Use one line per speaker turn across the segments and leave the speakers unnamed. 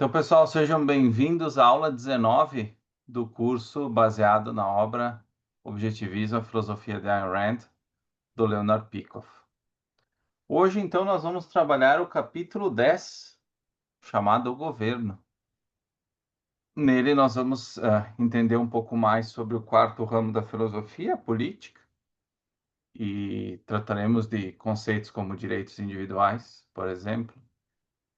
Então, pessoal, sejam bem-vindos à aula 19 do curso baseado na obra Objetivismo, a Filosofia de Ayn Rand, do Leonard Peikoff. Hoje, então, nós vamos trabalhar o capítulo 10, chamado O Governo. Nele, nós vamos entender um pouco mais sobre o quarto ramo da filosofia, a política, e trataremos de conceitos como direitos individuais, por exemplo.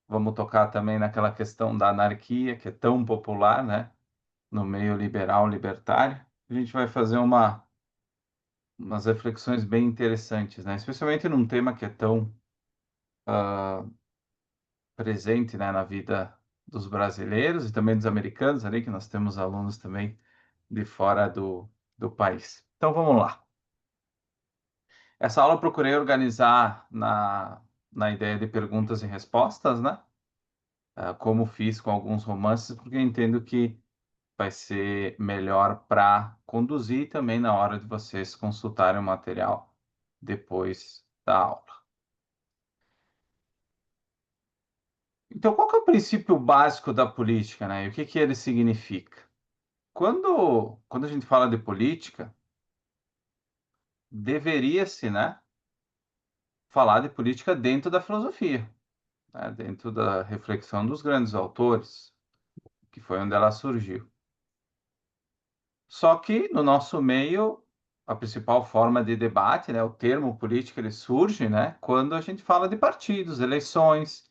Vamos tocar também naquela questão da anarquia, que é tão popular, né? No meio liberal libertário. A gente vai fazer umas reflexões bem interessantes, né? Especialmente num tema que é tão presente, né, na vida dos brasileiros e também dos americanos ali, que nós temos alunos também de fora do país. Então vamos lá. Essa aula eu procurei organizar na ideia de perguntas e respostas, né? Como fiz com alguns romances, porque eu entendo que vai ser melhor para conduzir também na hora de vocês consultarem o material depois da aula. Então, qual que é o princípio básico da política, né? E o que que ele significa? Quando a gente fala de política, deveria-se, né, falar de política dentro da filosofia, né, dentro da reflexão dos grandes autores, que foi onde ela surgiu. Só que no nosso meio, a principal forma de debate, né, o termo política, ele surge, né, quando a gente fala de partidos, eleições,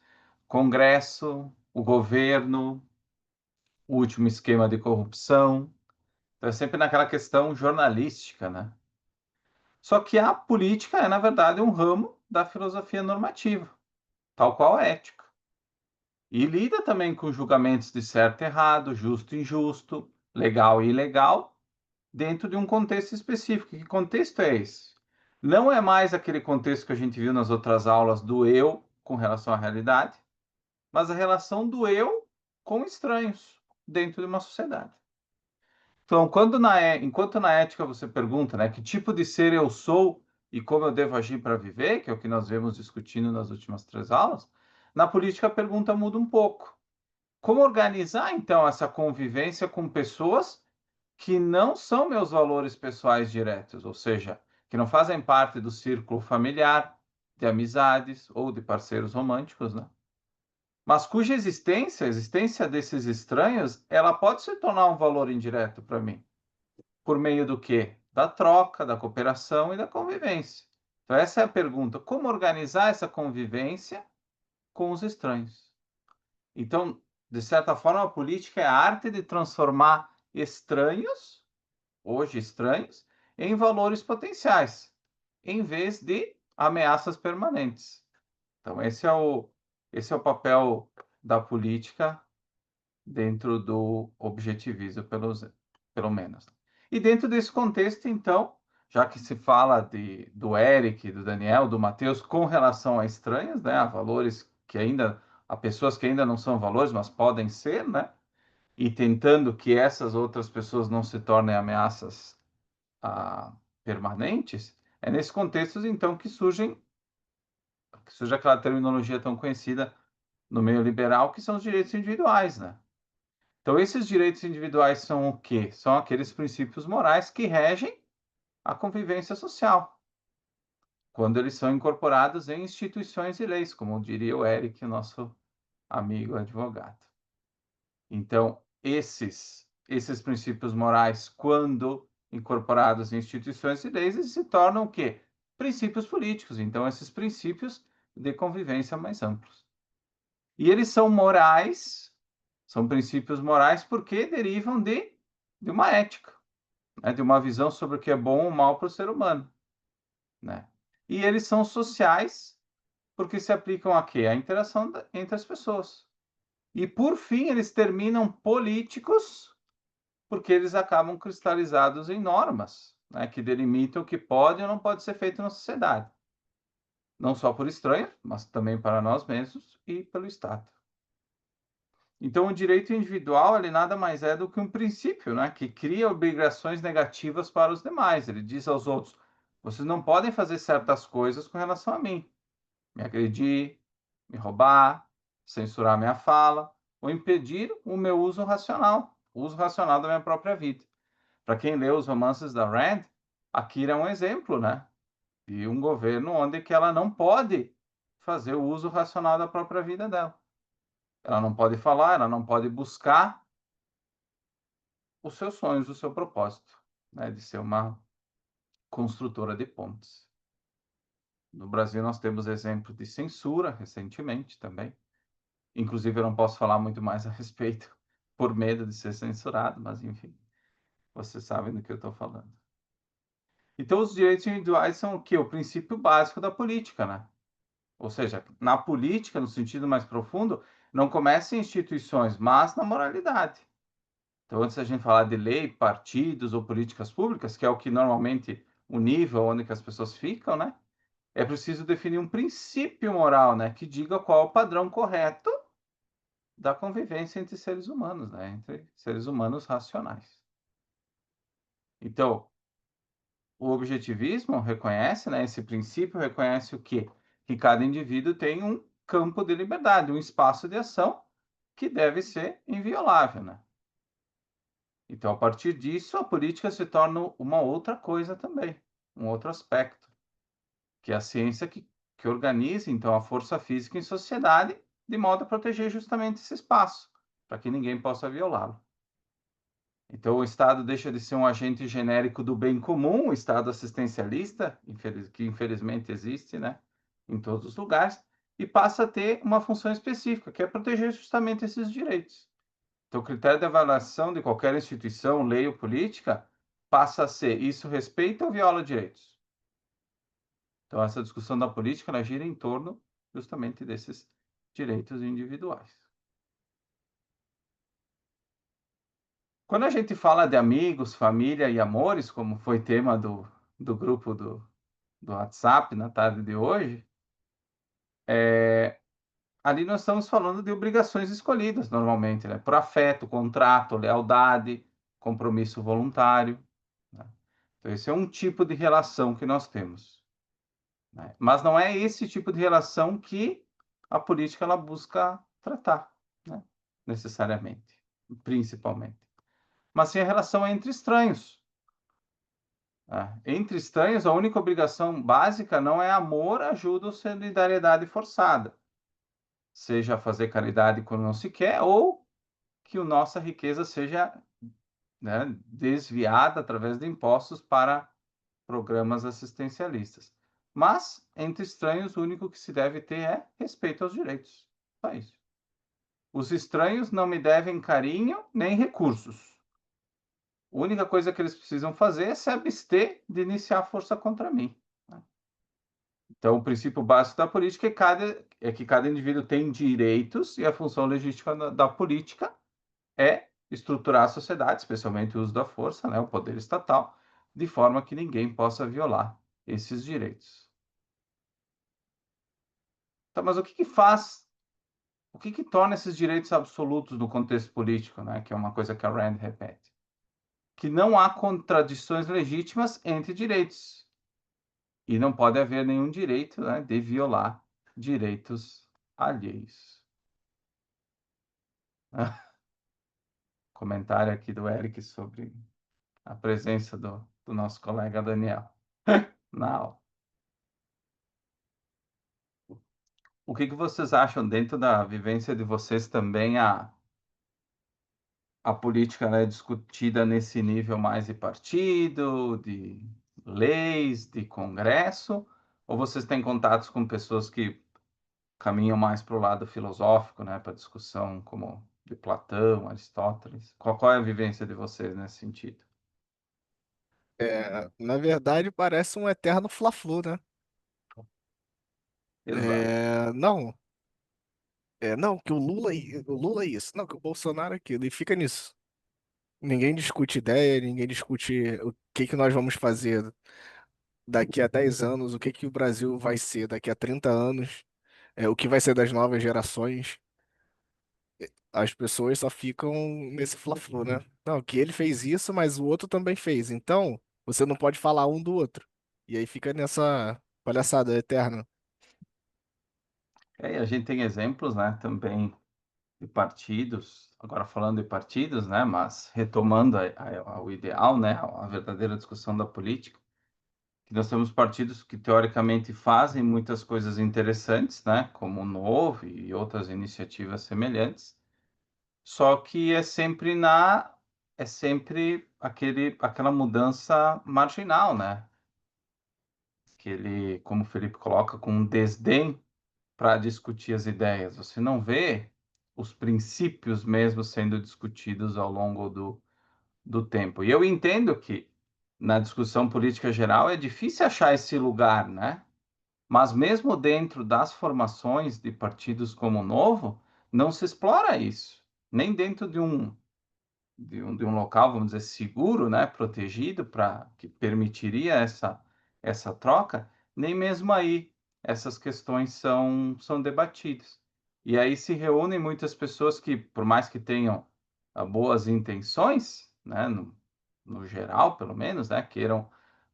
Congresso, o governo, o último esquema de corrupção. Então é sempre naquela questão jornalística, né? Só que a política é, na verdade, um ramo da filosofia normativa, tal qual a ética. E lida também com julgamentos de certo e errado, justo e injusto, legal e ilegal, dentro de um contexto específico. Que contexto é esse? Não é mais aquele contexto que a gente viu nas outras aulas do eu com relação à realidade, mas a relação do eu com estranhos dentro de uma sociedade. Então, enquanto na ética você pergunta, né, que tipo de ser eu sou e como eu devo agir para viver, que é o que nós vemos discutindo nas últimas 3 aulas, na política a pergunta muda um pouco. Como organizar, então, essa convivência com pessoas que não são meus valores pessoais diretos, ou seja, que não fazem parte do círculo familiar, de amizades ou de parceiros românticos, né? Mas cuja existência, a existência desses estranhos, ela pode se tornar um valor indireto para mim. Por meio do quê? Da troca, da cooperação e da convivência. Então, essa é a pergunta: como organizar essa convivência com os estranhos? Então, de certa forma, a política é a arte de transformar estranhos, hoje estranhos, em valores potenciais, em vez de ameaças permanentes. Então, esse é o papel da política dentro do objetivismo, pelo menos. E dentro desse contexto, então, já que se fala do Eric, do Daniel, do Matheus, com relação a estranhos, né, a valores que ainda, a pessoas que ainda não são valores, mas podem ser, né, e tentando que essas outras pessoas não se tornem ameaças permanentes, é nesse contexto, então, que surge aquela terminologia tão conhecida no meio liberal, que são os direitos individuais, né? Então, esses direitos individuais são o quê? São aqueles princípios morais que regem a convivência social, quando eles são incorporados em instituições e leis, como diria o Eric, nosso amigo advogado. Então, esses princípios morais, quando incorporados em instituições e leis, eles se tornam o quê? Princípios políticos. Então, esses princípios de convivência mais amplos. E eles são morais, são princípios morais porque derivam de uma ética, né, de uma visão sobre o que é bom ou mal para o ser humano, né? E eles são sociais porque se aplicam a quê? A interação entre as pessoas. E por fim, eles terminam políticos porque eles acabam cristalizados em normas, né, que delimitam o que pode ou não pode ser feito na sociedade. Não só por estranhos, mas também para nós mesmos e pelo Estado. Então, o direito individual, ele nada mais é do que um princípio, né, que cria obrigações negativas para os demais. Ele diz aos outros: vocês não podem fazer certas coisas com relação a mim. Me agredir, me roubar, censurar minha fala. ou impedir o meu uso racional, o uso racional da minha própria vida. Para quem lê os romances da Rand, a Kira é um exemplo, né, de um governo onde que ela não pode fazer o uso racional da própria vida dela. Ela não pode falar, ela não pode buscar os seus sonhos, o seu propósito, né, de ser uma construtora de pontes. No Brasil, nós temos exemplo de censura recentemente também. Inclusive, eu não posso falar muito mais a respeito por medo de ser censurado, mas enfim, vocês sabem do que eu estou falando. Então, os direitos individuais são o quê? O princípio básico da política, né? Ou seja, na política, no sentido mais profundo, não começa em instituições, mas na moralidade. Então, antes da gente falar de lei, partidos ou políticas públicas, que é o que normalmente o nível onde que as pessoas ficam, né? É preciso definir um princípio moral, né, que diga qual é o padrão correto da convivência entre seres humanos, né, entre seres humanos racionais. Então, o objetivismo reconhece, né, esse princípio reconhece o quê? Que cada indivíduo tem um campo de liberdade, um espaço de ação que deve ser inviolável, né? Então, a partir disso, a política se torna uma outra coisa também, um outro aspecto, que é a ciência que organiza, então, a força física em sociedade, de modo a proteger justamente esse espaço, para que ninguém possa violá-lo. Então, o Estado deixa de ser um agente genérico do bem comum, o Estado assistencialista, que infelizmente existe, né, em todos os lugares, e passa a ter uma função específica, que é proteger justamente esses direitos. Então, o critério de avaliação de qualquer instituição, lei ou política passa a ser: isso respeita ou viola direitos? Então, essa discussão da política, ela gira em torno justamente desses direitos individuais. Quando a gente fala de amigos, família e amores, como foi tema do grupo do WhatsApp na tarde de hoje, ali nós estamos falando de obrigações escolhidas normalmente, né? Por afeto, contrato, lealdade, compromisso voluntário, né? Então, esse é um tipo de relação que nós temos, né? Mas não é esse tipo de relação que a política ela busca tratar, né? Necessariamente, principalmente. Mas sim a relação entre estranhos. Entre estranhos, a única obrigação básica não é amor, ajuda ou solidariedade forçada. Seja fazer caridade quando não se quer, ou que a nossa riqueza seja, né, desviada através de impostos para programas assistencialistas. Mas, entre estranhos, o único que se deve ter é respeito aos direitos. Só isso. Os estranhos não me devem carinho nem recursos. A única coisa que eles precisam fazer é se abster de iniciar força contra mim, né? Então, o princípio básico da política é que cada indivíduo tem direitos e a função legítima da política é estruturar a sociedade, especialmente o uso da força, né, o poder estatal, de forma que ninguém possa violar esses direitos. Tá, mas o que torna esses direitos absolutos no contexto político, né, que é uma coisa que a Rand repete? Que não há contradições legítimas entre direitos e não pode haver nenhum direito, né, de violar direitos alheios. Comentário aqui do Eric sobre a presença do nosso colega Daniel na aula. O que vocês acham dentro da vivência de vocês também a política, né, discutida nesse nível mais de partido, de leis, de congresso, ou vocês têm contatos com pessoas que caminham mais para o lado filosófico, né, para discussão como de Platão, Aristóteles? Qual é a vivência de vocês nesse sentido?
Na verdade, parece um eterno fla-flu, né?
Exato.
Não, não, que o Lula é isso, não, que o Bolsonaro é aquilo, e fica nisso. Ninguém discute ideia, ninguém discute o que que nós vamos fazer daqui a 10 anos, o que que o Brasil vai ser daqui a 30 anos, o que vai ser das novas gerações. As pessoas só ficam nesse fla-flu, né? Não, que ele fez isso, mas o outro também fez. Então, você não pode falar um do outro. E aí fica nessa palhaçada eterna.
E a gente tem exemplos, né, também de partidos, agora falando de partidos, né, mas retomando o ideal, né, a verdadeira discussão da política, que nós temos partidos que teoricamente fazem muitas coisas interessantes, né, como o Novo e outras iniciativas semelhantes, só que é sempre aquela mudança marginal, né, que ele, como o Felipe coloca, com um desdém para discutir as ideias. Você não vê os princípios mesmo sendo discutidos ao longo do tempo. E eu entendo que na discussão política geral é difícil achar esse lugar, né? Mas mesmo dentro das formações de partidos como o Novo, não se explora isso. Nem dentro de um local, vamos dizer, seguro, né, protegido, para que permitiria essa troca, nem mesmo aí essas questões são debatidas. E aí se reúnem muitas pessoas que, por mais que tenham boas intenções, né, no geral, pelo menos, né,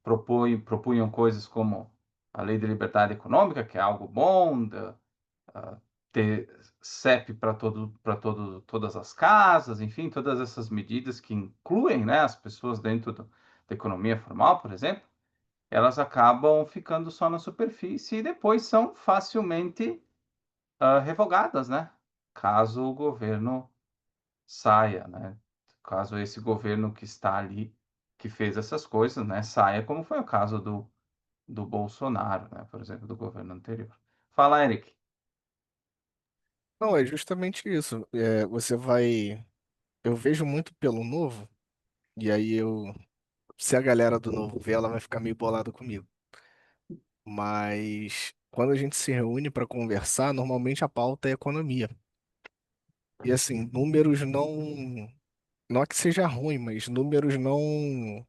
propunham coisas como a lei de liberdade econômica, que é algo bom, ah, ter CEP todas as casas, enfim, todas essas medidas que incluem, né, as pessoas dentro da economia formal, por exemplo, elas acabam ficando só na superfície e depois são facilmente revogadas, né? Caso o governo saia, né? Caso esse governo que está ali, que fez essas coisas, né, saia, como foi o caso do Bolsonaro, né, por exemplo, do governo anterior. Fala, Eric.
Não, é justamente isso. Você vai. Eu vejo muito pelo Novo, e aí eu. Se a galera do Novo ver, ela vai ficar meio bolada comigo. Mas quando a gente se reúne para conversar, normalmente a pauta é economia. E assim, números não. Não é que seja ruim, mas números não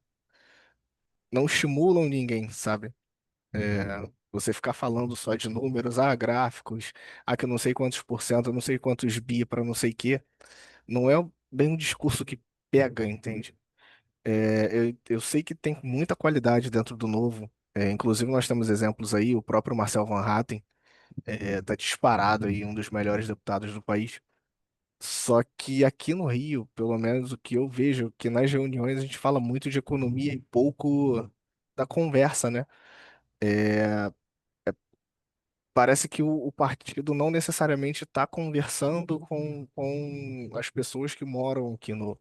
estimulam ninguém, sabe? Você ficar falando só de números, gráficos, que não sei quantos por cento, não sei quantos bi para não sei o quê, não é bem um discurso que pega, entende? Eu sei que tem muita qualidade dentro do Novo. Inclusive, nós temos exemplos aí, o próprio Marcel Van Hatten tá disparado aí, um dos melhores deputados do país. Só que aqui no Rio, pelo menos o que eu vejo, que nas reuniões a gente fala muito de economia e pouco da conversa, né? Parece que o partido não necessariamente está conversando com as pessoas que moram aqui no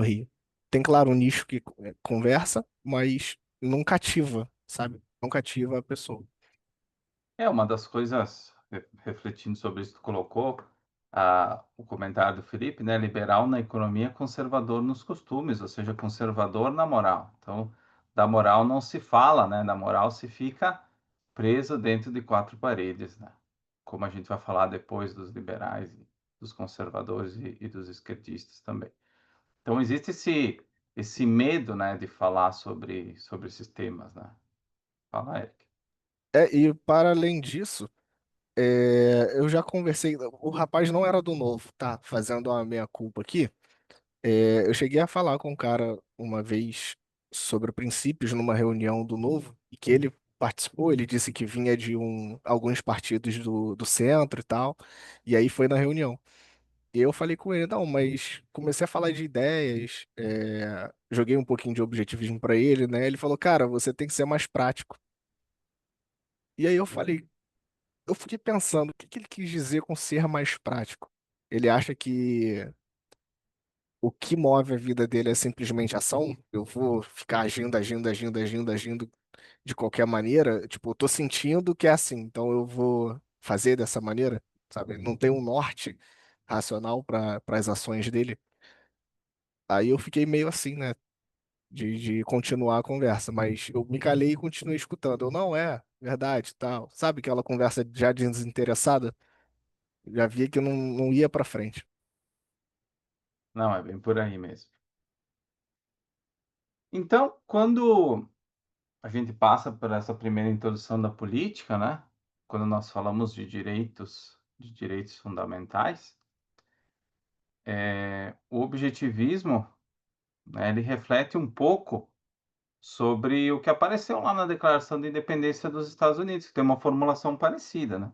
Rio. Tem, claro, um nicho que conversa, mas não cativa, sabe? Não cativa a pessoa.
É uma das coisas, refletindo sobre isso que tu colocou, o comentário do Felipe, né? Liberal na economia, conservador nos costumes, ou seja, conservador na moral. Então, da moral não se fala, né? Da moral se fica preso dentro de quatro paredes, né? Como a gente vai falar depois dos liberais, dos conservadores e dos esquerdistas também. Então, existe esse medo, né, de falar sobre esses temas, né? Fala, Eric.
E para além disso, eu já conversei. O rapaz não era do Novo, tá? Fazendo a meia-culpa aqui. Eu cheguei a falar com um cara uma vez sobre princípios numa reunião do Novo e que ele participou. Ele disse que vinha de alguns partidos do centro e tal, e aí foi na reunião. E eu falei com ele, não, mas comecei a falar de ideias, joguei um pouquinho de objetivismo para ele, né? Ele falou, cara, você tem que ser mais prático. E aí eu fiquei pensando, o que que ele quis dizer com ser mais prático? Ele acha que o que move a vida dele é simplesmente ação. Eu vou ficar agindo, agindo, agindo, agindo, agindo de qualquer maneira. Tipo, eu tô sentindo que é assim, então eu vou fazer dessa maneira, sabe? Não tem um norte racional para as ações dele. Aí eu fiquei meio assim, né? De continuar a conversa, mas eu me calei e continuei escutando. Eu não é verdade, tal. Sabe aquela conversa já desinteressada? Já via que não ia para frente.
Não, é bem por aí mesmo. Então, quando a gente passa por essa primeira introdução da política, né? Quando nós falamos de direitos fundamentais, o objetivismo, né, ele reflete um pouco sobre o que apareceu lá na Declaração de Independência dos Estados Unidos, que tem uma formulação parecida, né?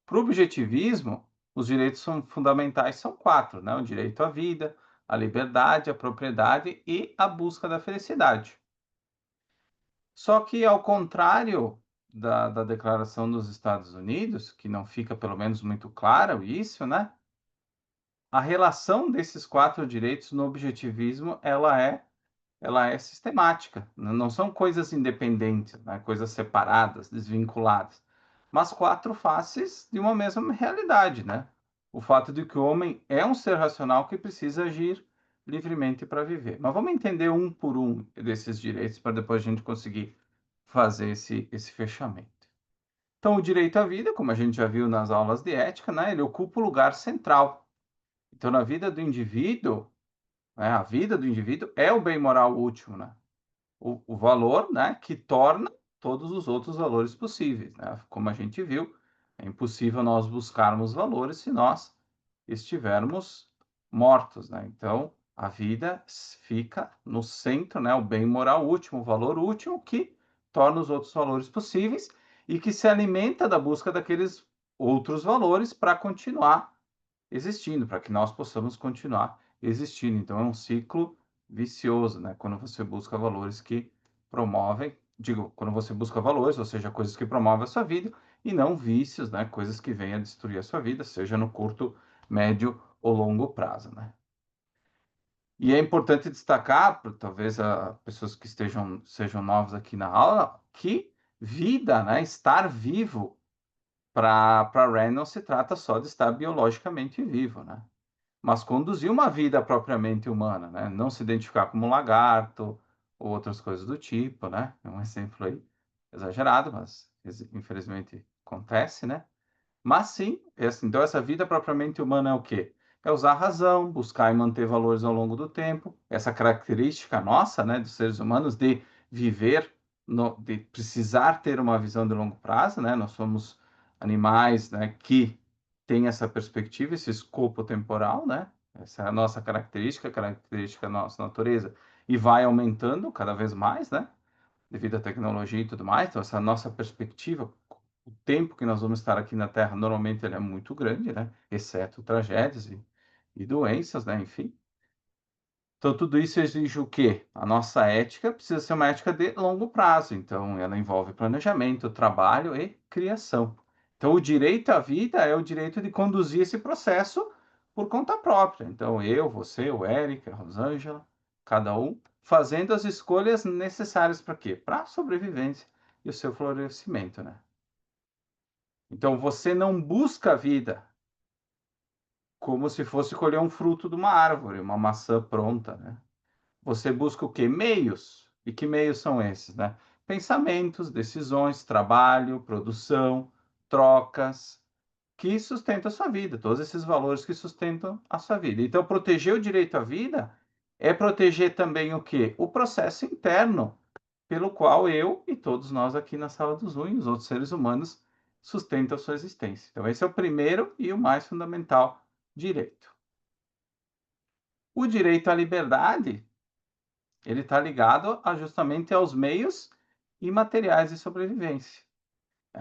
Para o objetivismo, os direitos são fundamentais são quatro, né? O direito à vida, a liberdade, a propriedade e a busca da felicidade. Só que, ao contrário da Declaração dos Estados Unidos, que não fica, pelo menos, muito claro isso, né? A relação desses quatro direitos no objetivismo, ela é sistemática, não são coisas independentes, né, coisas separadas, desvinculadas, mas quatro faces de uma mesma realidade, né? O fato de que o homem é um ser racional que precisa agir livremente para viver. Mas vamos entender um por um desses direitos para depois a gente conseguir fazer esse fechamento. Então, o direito à vida, como a gente já viu nas aulas de ética, né, ele ocupa o lugar central. Então, na vida do indivíduo, né, a vida do indivíduo é o bem moral último, né? O valor, né, que torna todos os outros valores possíveis, né? Como a gente viu, é impossível nós buscarmos valores se nós estivermos mortos, né? Então, a vida fica no centro, né? O bem moral último, o valor último que torna os outros valores possíveis e que se alimenta da busca daqueles outros valores para continuar existindo, para que nós possamos continuar existindo. Então, é um ciclo vicioso, né? Quando você busca valores que promovem, digo, quando você busca valores, ou seja, coisas que promovem a sua vida, e não vícios, né? Coisas que venham a destruir a sua vida, seja no curto, médio ou longo prazo, né? E é importante destacar, talvez pessoas que sejam novas aqui na aula, que vida, né? Estar vivo para Rand não se trata só de estar biologicamente vivo, né? Mas conduzir uma vida propriamente humana, né? Não se identificar como um lagarto ou outras coisas do tipo, né? É um exemplo aí exagerado, mas infelizmente acontece, né? Mas sim, então essa vida propriamente humana é o quê? É usar a razão, buscar e manter valores ao longo do tempo, essa característica nossa, né, dos seres humanos de viver, de precisar ter uma visão de longo prazo, né? Nós somos animais, né, que têm essa perspectiva, esse escopo temporal, né? Essa é a nossa característica da nossa natureza, e vai aumentando cada vez mais, né? Devido à tecnologia e tudo mais. Então, essa nossa perspectiva, o tempo que nós vamos estar aqui na Terra, normalmente ele é muito grande, né? Exceto tragédias e doenças, né? Enfim. Então, tudo isso exige o quê? A nossa ética precisa ser uma ética de longo prazo. Então, ela envolve planejamento, trabalho e criação. Então, o direito à vida é o direito de conduzir esse processo por conta própria. Então, eu, você, o Eric, a Rosângela, cada um fazendo as escolhas necessárias para quê? Para a sobrevivência e o seu florescimento, né? Então, você não busca a vida como se fosse colher um fruto de uma árvore, uma maçã pronta, né? Você busca o quê? Meios. E que meios são esses, né? Pensamentos, decisões, trabalho, produção, trocas, que sustentam a sua vida, todos esses valores que sustentam a sua vida. Então, proteger o direito à vida é proteger também o quê? O processo interno pelo qual eu e todos nós aqui na Sala do Zoom, os outros seres humanos, sustentam a sua existência. Então, esse é o primeiro e o mais fundamental direito. O direito à liberdade, ele está ligado justamente aos meios imateriais de sobrevivência.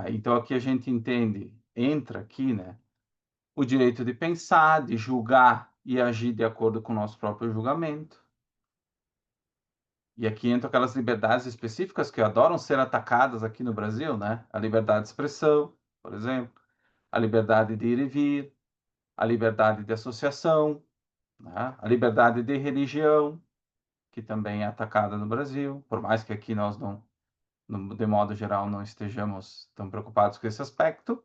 Então, aqui a gente entra aqui, né, o direito de pensar, de julgar e agir de acordo com o nosso próprio julgamento. E aqui entram aquelas liberdades específicas que adoram ser atacadas aqui no Brasil, né? A liberdade de expressão, por exemplo, a liberdade de ir e vir, a liberdade de associação, né? A liberdade de religião, que também é atacada no Brasil, por mais que aqui nós não, de modo geral, não estejamos tão preocupados com esse aspecto,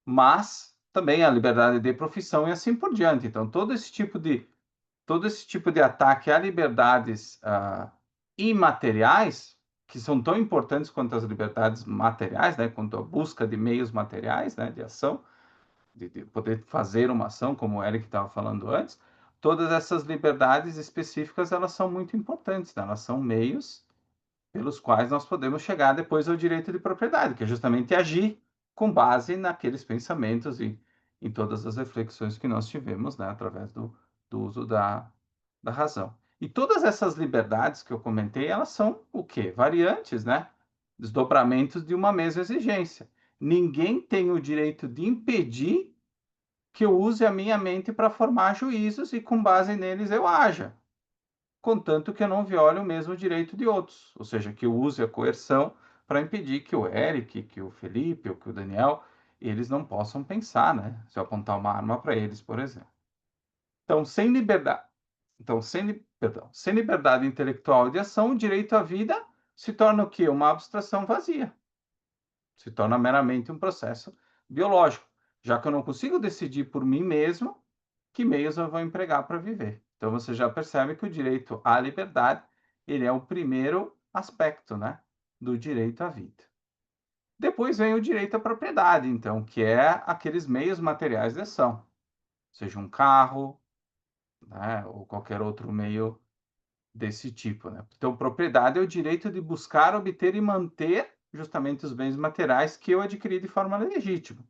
mas também a liberdade de profissão e assim por diante. Então, todo esse tipo de ataque a liberdades imateriais, que são tão importantes quanto as liberdades materiais, né, quanto a busca de meios materiais, né, de ação, de poder fazer uma ação, como o Eric estava falando antes, todas essas liberdades específicas, elas são muito importantes, né? Elas são meios pelos quais nós podemos chegar depois ao direito de propriedade, que é justamente agir com base naqueles pensamentos e em todas as reflexões que nós tivemos, né, através do uso da razão. E todas essas liberdades que eu comentei, elas são o quê? Variantes, né? Desdobramentos de uma mesma exigência. Ninguém tem o direito de impedir que eu use a minha mente para formar juízos e, com base neles, eu haja, contanto que eu não viole o mesmo direito de outros, ou seja, que eu use a coerção para impedir que o Eric, que o Felipe ou que o Daniel, eles não possam pensar, né? Se eu apontar uma arma para eles, por exemplo. Então, sem liberdade, sem liberdade intelectual de ação, o direito à vida se torna o quê? Uma abstração vazia. Se torna meramente um processo biológico, já que eu não consigo decidir por mim mesmo que meios eu vou empregar para viver. Então você já percebe que o direito à liberdade, ele é o primeiro aspecto, né, do direito à vida. Depois vem o direito à propriedade, então, que é aqueles meios materiais de ação, seja um carro, né, ou qualquer outro meio desse tipo, né? Então, propriedade é o direito de buscar, obter e manter justamente os bens materiais que eu adquiri de forma legítima,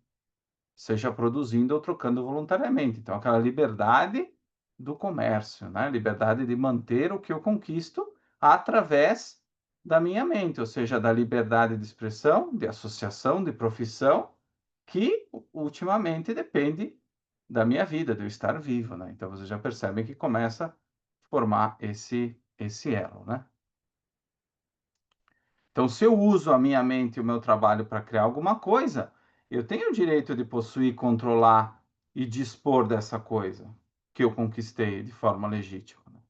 seja produzindo ou trocando voluntariamente. Então, aquela liberdade do comércio, né? Liberdade de manter o que eu conquisto através da minha mente, ou seja, da liberdade de expressão, de associação, de profissão, que ultimamente depende da minha vida, de eu estar vivo, né? Então, vocês já percebem que começa a formar esse elo, né? Então, se eu uso a minha mente e o meu trabalho para criar alguma coisa, eu tenho o direito de possuir, controlar e dispor dessa coisa que eu conquistei de forma legítima, né?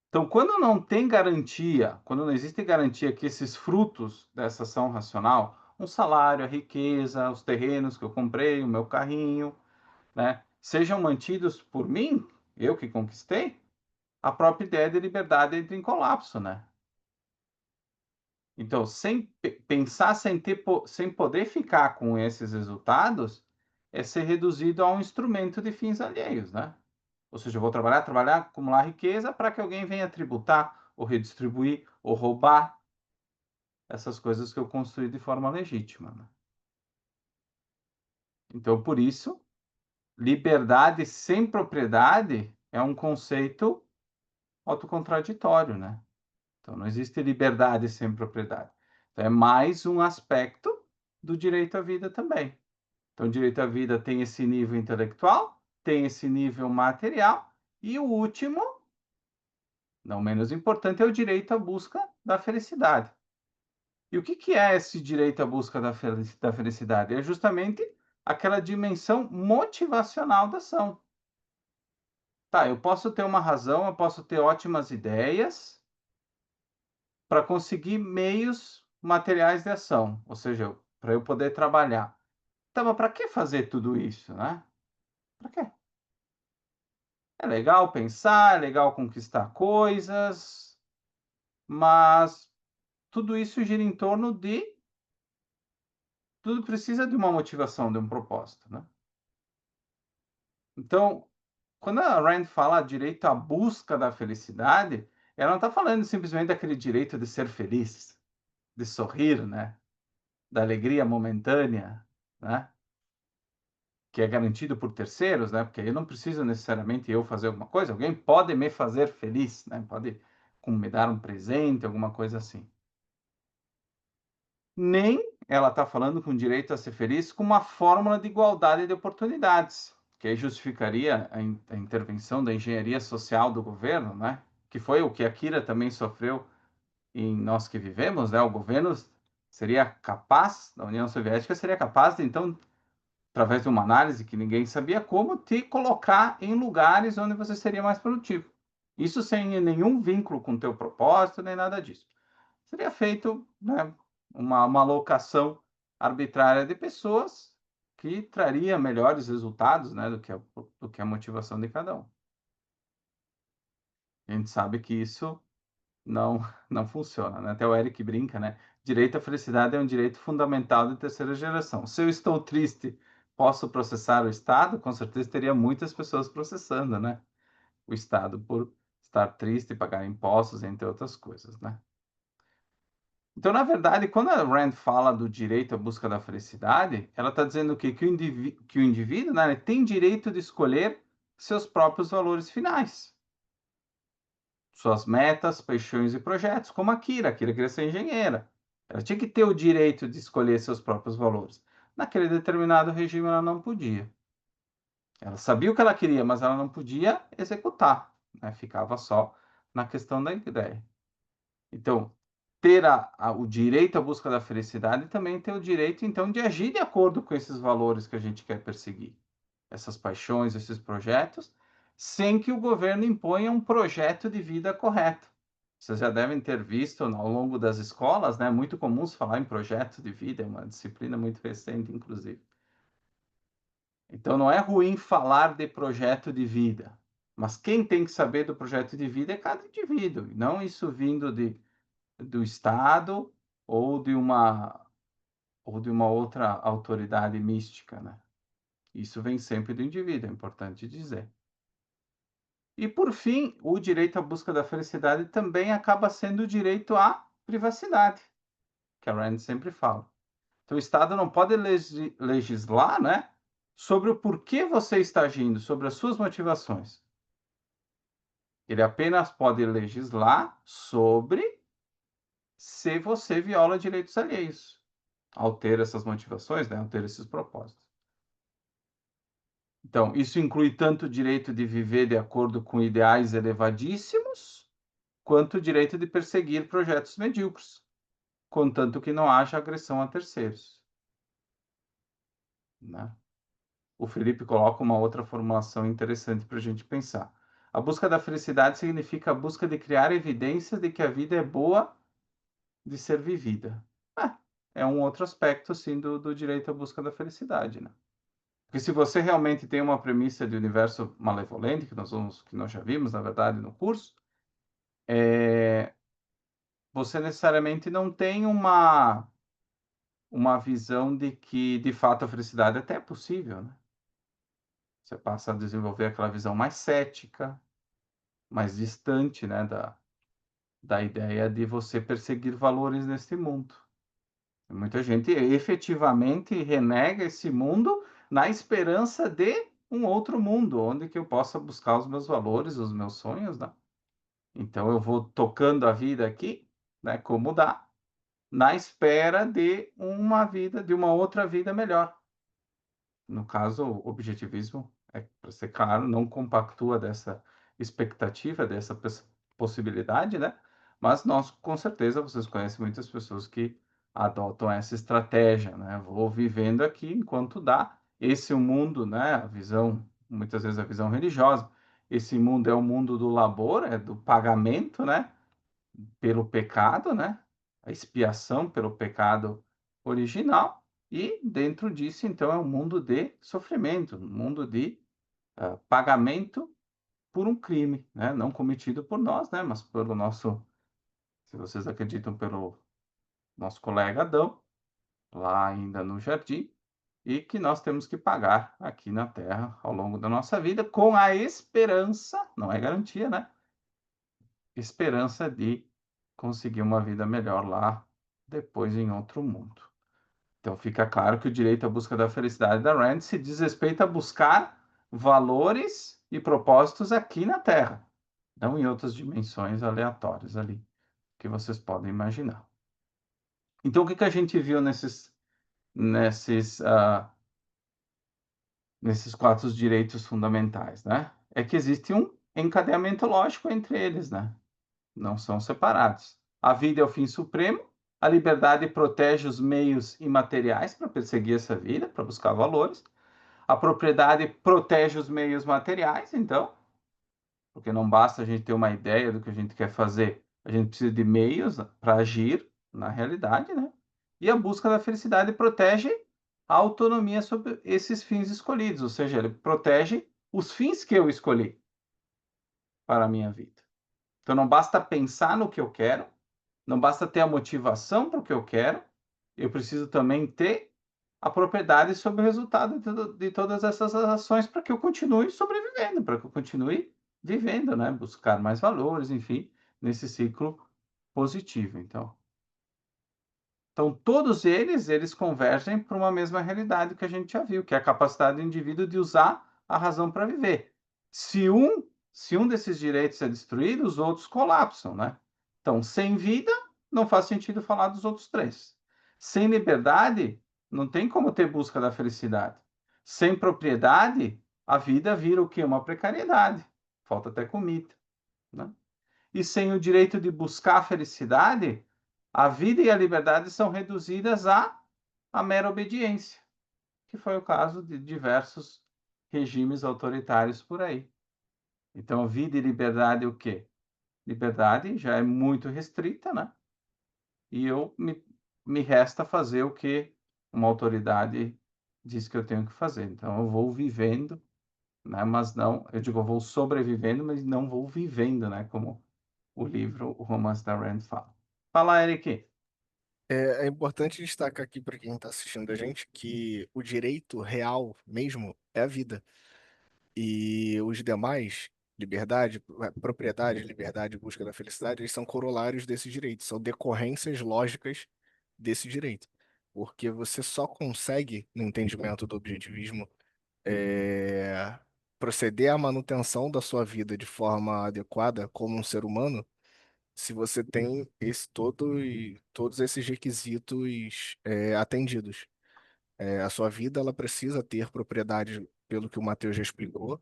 Então, quando não tem garantia, quando não existe garantia que esses frutos dessa ação racional, um salário, a riqueza, os terrenos que eu comprei, o meu carrinho, né, sejam mantidos por mim, eu que conquistei, a própria ideia de liberdade entra em colapso, né? Então, sem pensar, sem poder ficar com esses resultados, é ser reduzido a um instrumento de fins alheios, né? Ou seja, eu vou trabalhar, trabalhar, acumular riqueza para que alguém venha tributar, ou redistribuir, ou roubar essas coisas que eu construí de forma legítima, né? Então, por isso, liberdade sem propriedade é um conceito autocontraditório, né? Então, não existe liberdade sem propriedade. Então, é mais um aspecto do direito à vida também. Então, o direito à vida tem esse nível intelectual, tem esse nível material, e o último, não menos importante, é o direito à busca da felicidade. E o que é esse direito à busca da felicidade? É justamente aquela dimensão motivacional da ação. Tá, eu posso ter uma razão, eu posso ter ótimas ideias para conseguir meios materiais de ação, ou seja, para eu poder trabalhar. Tá, mas para que fazer tudo isso, né? Para quê? É legal pensar, é legal conquistar coisas, mas tudo isso gira em torno de tudo precisa de uma motivação, de um propósito, né? Então, quando a Rand fala direito à busca da felicidade, ela não está falando simplesmente daquele direito de ser feliz, de sorrir, né? Da alegria momentânea, né? Que é garantido por terceiros, né? Porque eu não preciso necessariamente eu fazer alguma coisa, alguém pode me fazer feliz, né? Pode me dar um presente, alguma coisa assim. Nem ela está falando com direito a ser feliz com uma fórmula de igualdade de oportunidades, que aí justificaria a intervenção da engenharia social do governo, né? Que foi o que a Kira também sofreu em Nós que Vivemos, né? O governo seria capaz, da União Soviética seria capaz de, então, através de uma análise que ninguém sabia como, te colocar em lugares onde você seria mais produtivo. Isso sem nenhum vínculo com o teu propósito, nem nada disso. Seria feito, né, uma alocação arbitrária de pessoas que traria melhores resultados, né, do que a motivação de cada um. A gente sabe que isso não não funciona, né? Até o Eric brinca, né? Direito à felicidade é um direito fundamental de terceira geração. Se eu estou triste, posso processar o Estado? Com certeza teria muitas pessoas processando, né? O Estado por estar triste, pagar impostos, entre outras coisas, né? Então, na verdade, quando a Rand fala do direito à busca da felicidade, ela está dizendo o quê? Que o indivíduo, né, tem direito de escolher seus próprios valores finais, suas metas, paixões e projetos, como a Kira. A Kira queria ser engenheira. Ela tinha que ter o direito de escolher seus próprios valores. Naquele determinado regime, ela não podia. Ela sabia o que ela queria, mas ela não podia executar, né? Ficava só na questão da ideia. Então, ter o direito à busca da felicidade também tem o direito, então, de agir de acordo com esses valores que a gente quer perseguir, essas paixões, esses projetos, sem que o governo imponha um projeto de vida correto. Vocês já devem ter visto ao longo das escolas, né? Muito comum se falar em projeto de vida, é uma disciplina muito recente, inclusive. Então, não é ruim falar de projeto de vida, mas quem tem que saber do projeto de vida é cada indivíduo, não isso vindo do Estado ou de uma outra autoridade mística, né? Isso vem sempre do indivíduo, é importante dizer. E, por fim, o direito à busca da felicidade também acaba sendo o direito à privacidade, que a Rand sempre fala. Então, o Estado não pode legislar, né, sobre o porquê você está agindo, sobre as suas motivações. Ele apenas pode legislar sobre se você viola direitos alheios, ao ter essas motivações, né, ao ter esses propósitos. Então, isso inclui tanto o direito de viver de acordo com ideais elevadíssimos, quanto o direito de perseguir projetos medíocres, contanto que não haja agressão a terceiros, né? O Felipe coloca uma outra formulação interessante para a gente pensar. A busca da felicidade significa a busca de criar evidências de que a vida é boa de ser vivida. É um outro aspecto, sim, do direito à busca da felicidade, né? Porque se você realmente tem uma premissa de universo malevolente, que nós já vimos, na verdade, no curso, você necessariamente não tem uma visão de que, de fato, a felicidade até é possível, né? Você passa a desenvolver aquela visão mais cética, mais distante, né, da ideia de você perseguir valores neste mundo. Muita gente efetivamente renega esse mundo na esperança de um outro mundo, onde que eu possa buscar os meus valores, os meus sonhos, né? Então eu vou tocando a vida aqui, né, como dá, na espera de uma vida, de uma outra vida melhor. No caso, o objetivismo, para ser claro, não compactua dessa expectativa, dessa possibilidade, né? Mas nós, com certeza, vocês conhecem muitas pessoas que adotam essa estratégia, né? Vou vivendo aqui enquanto dá. Esse é o mundo, né? A visão, muitas vezes a visão religiosa. Esse mundo é o mundo do labor, é do pagamento, né? Pelo pecado, né? A expiação pelo pecado original. E dentro disso, então, é um mundo de sofrimento, um mundo de pagamento por um crime, né? Não cometido por nós, né? Mas pelo nosso, se vocês acreditam, pelo nosso colega Adão, lá ainda no jardim, e que nós temos que pagar aqui na Terra ao longo da nossa vida, com a esperança, não é garantia, né? Esperança de conseguir uma vida melhor lá depois em outro mundo. Então fica claro que o direito à busca da felicidade da Rand se diz respeito a buscar valores e propósitos aqui na Terra, não em outras dimensões aleatórias ali que vocês podem imaginar. Então o que a gente viu nesses, nesses quatro direitos fundamentais, né? É que existe um encadeamento lógico entre eles, né? Não são separados. A vida é o fim supremo, a liberdade protege os meios imateriais para perseguir essa vida, para buscar valores. A propriedade protege os meios materiais, então, porque não basta a gente ter uma ideia do que a gente quer fazer, a gente precisa de meios para agir na realidade, né? E a busca da felicidade protege a autonomia sobre esses fins escolhidos, ou seja, ele protege os fins que eu escolhi para a minha vida. Então não basta pensar no que eu quero, não basta ter a motivação para o que eu quero, eu preciso também ter a propriedade sobre o resultado de todas essas ações para que eu continue sobrevivendo, para que eu continue vivendo, né? Buscar mais valores, enfim, nesse ciclo positivo. Então todos eles convergem para uma mesma realidade que a gente já viu, que é a capacidade do indivíduo de usar a razão para viver. Se um desses direitos é destruído, os outros colapsam, né? Então, sem vida, não faz sentido falar dos outros três. Sem liberdade, não tem como ter busca da felicidade. Sem propriedade, a vida vira o quê? Uma precariedade. Falta até comida, né? E sem o direito de buscar a felicidade, a vida e a liberdade são reduzidas à mera obediência, que foi o caso de diversos regimes autoritários por aí. Então, vida e liberdade, o quê? Liberdade já é muito restrita, né? E me resta fazer o que uma autoridade diz que eu tenho que fazer. Então, eu vou vivendo, né? Mas não, eu digo, eu vou sobrevivendo, mas não vou vivendo, né? Como o livro, o romance da Rand fala. Fala, Eric.
É importante destacar aqui para quem está assistindo a gente que o direito real mesmo é a vida. E os demais, liberdade, propriedade, liberdade, busca da felicidade, eles são corolários desse direito, são decorrências lógicas desse direito. Porque você só consegue, no entendimento do objetivismo, é, proceder à manutenção da sua vida de forma adequada como um ser humano, se você tem todos esses requisitos atendidos. A sua vida ela precisa ter propriedade, pelo que o Matheus já explicou,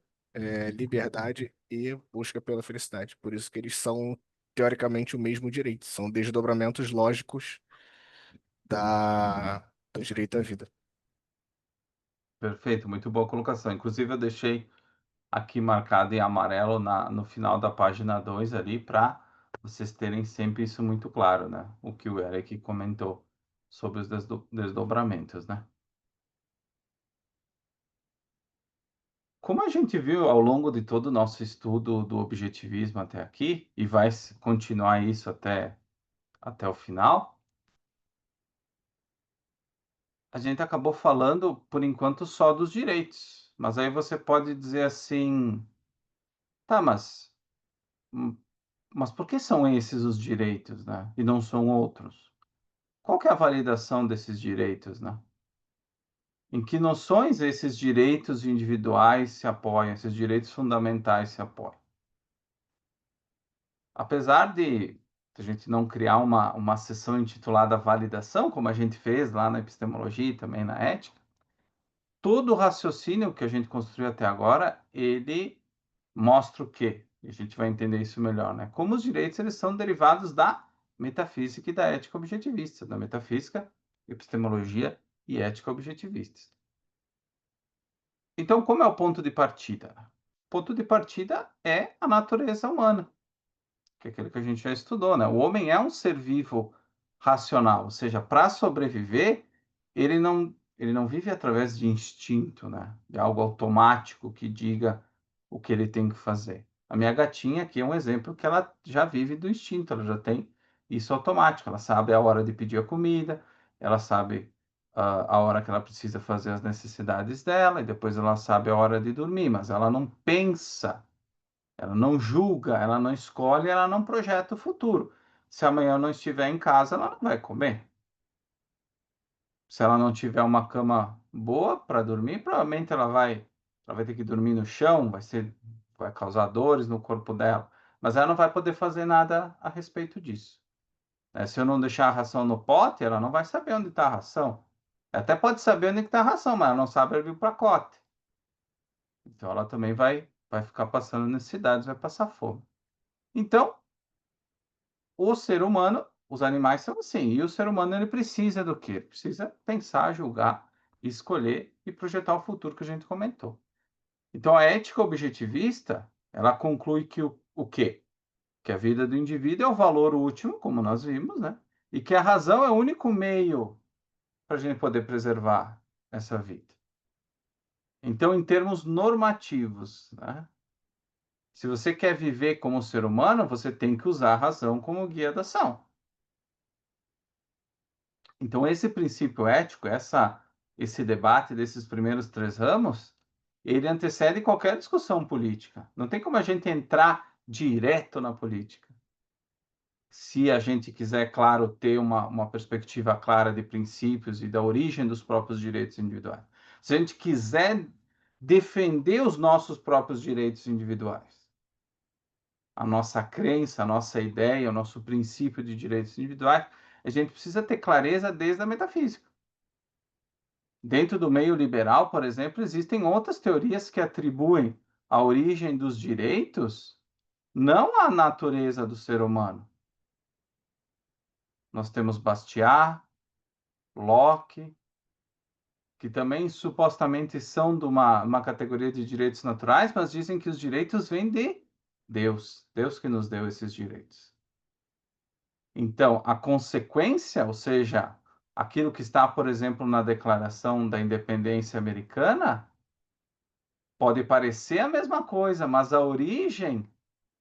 liberdade e busca pela felicidade. Por isso que eles são, teoricamente, o mesmo direito. São desdobramentos lógicos do direito à vida.
Perfeito, muito boa colocação. Inclusive, eu deixei aqui marcado em amarelo no final da página 2 ali, para vocês terem sempre isso muito claro, né? O que o Eric comentou sobre os desdobramentos, né? Como a gente viu ao longo de todo o nosso estudo do objetivismo até aqui, e vai continuar isso até o final, a gente acabou falando, por enquanto, só dos direitos. Mas aí você pode dizer assim, tá, hum, mas por que são esses os direitos, né? E não são outros? Qual que é a validação desses direitos, né? Em que noções esses direitos individuais se apoiam, esses direitos fundamentais se apoiam? Apesar de a gente não criar uma seção intitulada validação, como a gente fez lá na epistemologia e também na ética, todo o raciocínio que a gente construiu até agora, ele mostra o quê? E a gente vai entender isso melhor, né? Como os direitos eles são derivados da metafísica e da ética objetivista, da metafísica, epistemologia e ética objetivistas. Então, como é o ponto de partida? O ponto de partida é a natureza humana, que é aquilo que a gente já estudou, né? O homem é um ser vivo racional, ou seja, para sobreviver, ele não vive através de instinto, né? De algo automático que diga o que ele tem que fazer. A minha gatinha aqui é um exemplo que ela já vive do instinto, ela já tem isso automático, ela sabe a hora de pedir a comida, ela sabe a hora que ela precisa fazer as necessidades dela, e depois ela sabe a hora de dormir, mas ela não pensa, ela não julga, ela não escolhe, ela não projeta o futuro. Se amanhã eu não estiver em casa, ela não vai comer. Se ela não tiver uma cama boa para dormir, provavelmente ela vai ter que dormir no chão, vai causar dores no corpo dela, mas ela não vai poder fazer nada a respeito disso, né? Se eu não deixar a ração no pote, ela não vai saber onde está a ração. Até pode saber onde está a ração, mas ela não sabe abrir o pacote. Então ela também vai ficar passando necessidades, vai passar fome. Então, o ser humano, os animais são assim, e o ser humano ele precisa do quê? Precisa pensar, julgar, escolher e projetar o futuro que a gente comentou. Então, a ética objetivista, ela conclui que o quê? Que a vida do indivíduo é o valor último, como nós vimos, né? E que a razão é o único meio para a gente poder preservar essa vida. Então, em termos normativos, né? Se você quer viver como ser humano, você tem que usar a razão como guia da ação. Então, esse princípio ético, esse debate desses primeiros três ramos, ele antecede qualquer discussão política. Não tem como a gente entrar direto na política. Se a gente quiser, claro, ter uma perspectiva clara de princípios e da origem dos próprios direitos individuais. Se a gente quiser defender os nossos próprios direitos individuais, a nossa crença, a nossa ideia, o nosso princípio de direitos individuais, a gente precisa ter clareza desde a metafísica. Dentro do meio liberal, por exemplo, existem outras teorias que atribuem a origem dos direitos não à natureza do ser humano. Nós temos Bastiat, Locke, que também supostamente são de uma categoria de direitos naturais, mas dizem que os direitos vêm de Deus, Deus que nos deu esses direitos. Então, a consequência, ou seja, aquilo que está, por exemplo, na Declaração da Independência Americana, pode parecer a mesma coisa, mas a origem,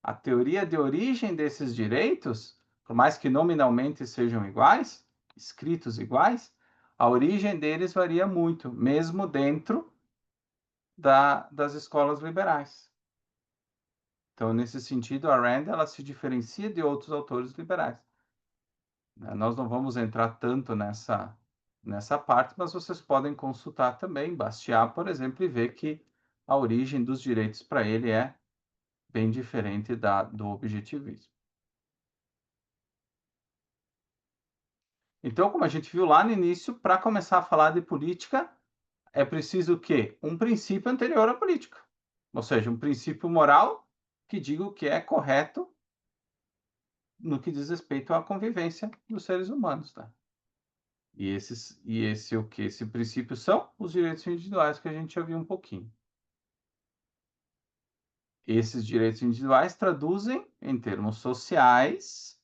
a teoria de origem desses direitos, por mais que nominalmente sejam iguais, escritos iguais, a origem deles varia muito, mesmo dentro das escolas liberais. Então, nesse sentido, a Rand ela se diferencia de outros autores liberais. Nós não vamos entrar tanto nessa parte, mas vocês podem consultar também Bastiat, por exemplo, e ver que a origem dos direitos para ele é bem diferente do objetivismo. Então, como a gente viu lá no início, para começar a falar de política, é preciso o quê? Um princípio anterior à política. Ou seja, um princípio moral que diga o que é correto no que diz respeito à convivência dos seres humanos, tá? Esse princípio são os direitos individuais que a gente já viu um pouquinho. Esses direitos individuais traduzem, em termos sociais,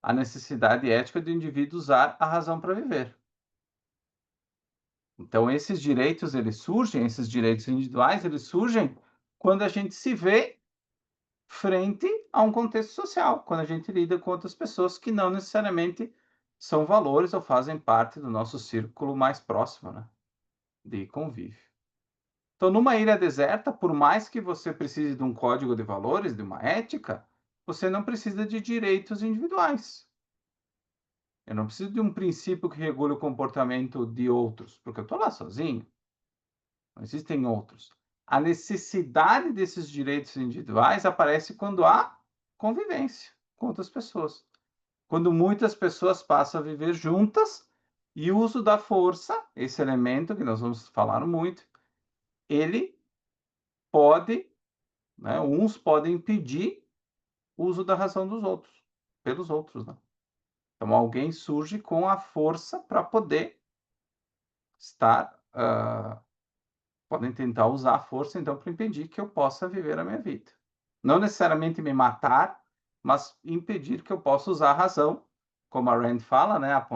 a necessidade ética do indivíduo usar a razão para viver. Então, esses direitos, esses direitos individuais, eles surgem quando a gente se vê frente a um contexto social, quando a gente lida com outras pessoas que não necessariamente são valores ou fazem parte do nosso círculo mais próximo, né, de convívio. Então, numa ilha deserta, por mais que você precise de um código de valores, de uma ética, você não precisa de direitos individuais. Eu não preciso de um princípio que regule o comportamento de outros, porque eu estou lá sozinho. Não existem outros. A necessidade desses direitos individuais aparece quando há convivência com outras pessoas. Quando muitas pessoas passam a viver juntas e o uso da força, esse elemento que nós vamos falar muito, ele pode, né, uns podem impedir o uso da razão dos outros, pelos outros, né? Então alguém surge com a força para poder estar, podem tentar usar a força então para impedir que eu possa viver a minha vida. Não necessariamente me matar, mas impedir que eu possa usar a razão, como a Rand fala, né, a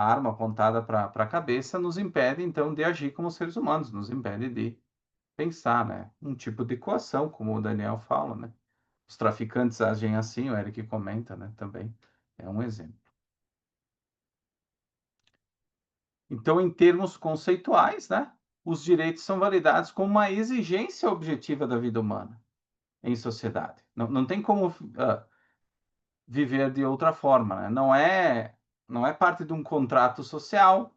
arma apontada para a cabeça nos impede então de agir como seres humanos, nos impede de pensar, né? Um tipo de coação, como o Daniel fala, né? Os traficantes agem assim, o Eric comenta, né, também. É um exemplo. Então, em termos conceituais, né, os direitos são validados como uma exigência objetiva da vida humana em sociedade. Não tem como viver de outra forma, né? Não é parte de um contrato social,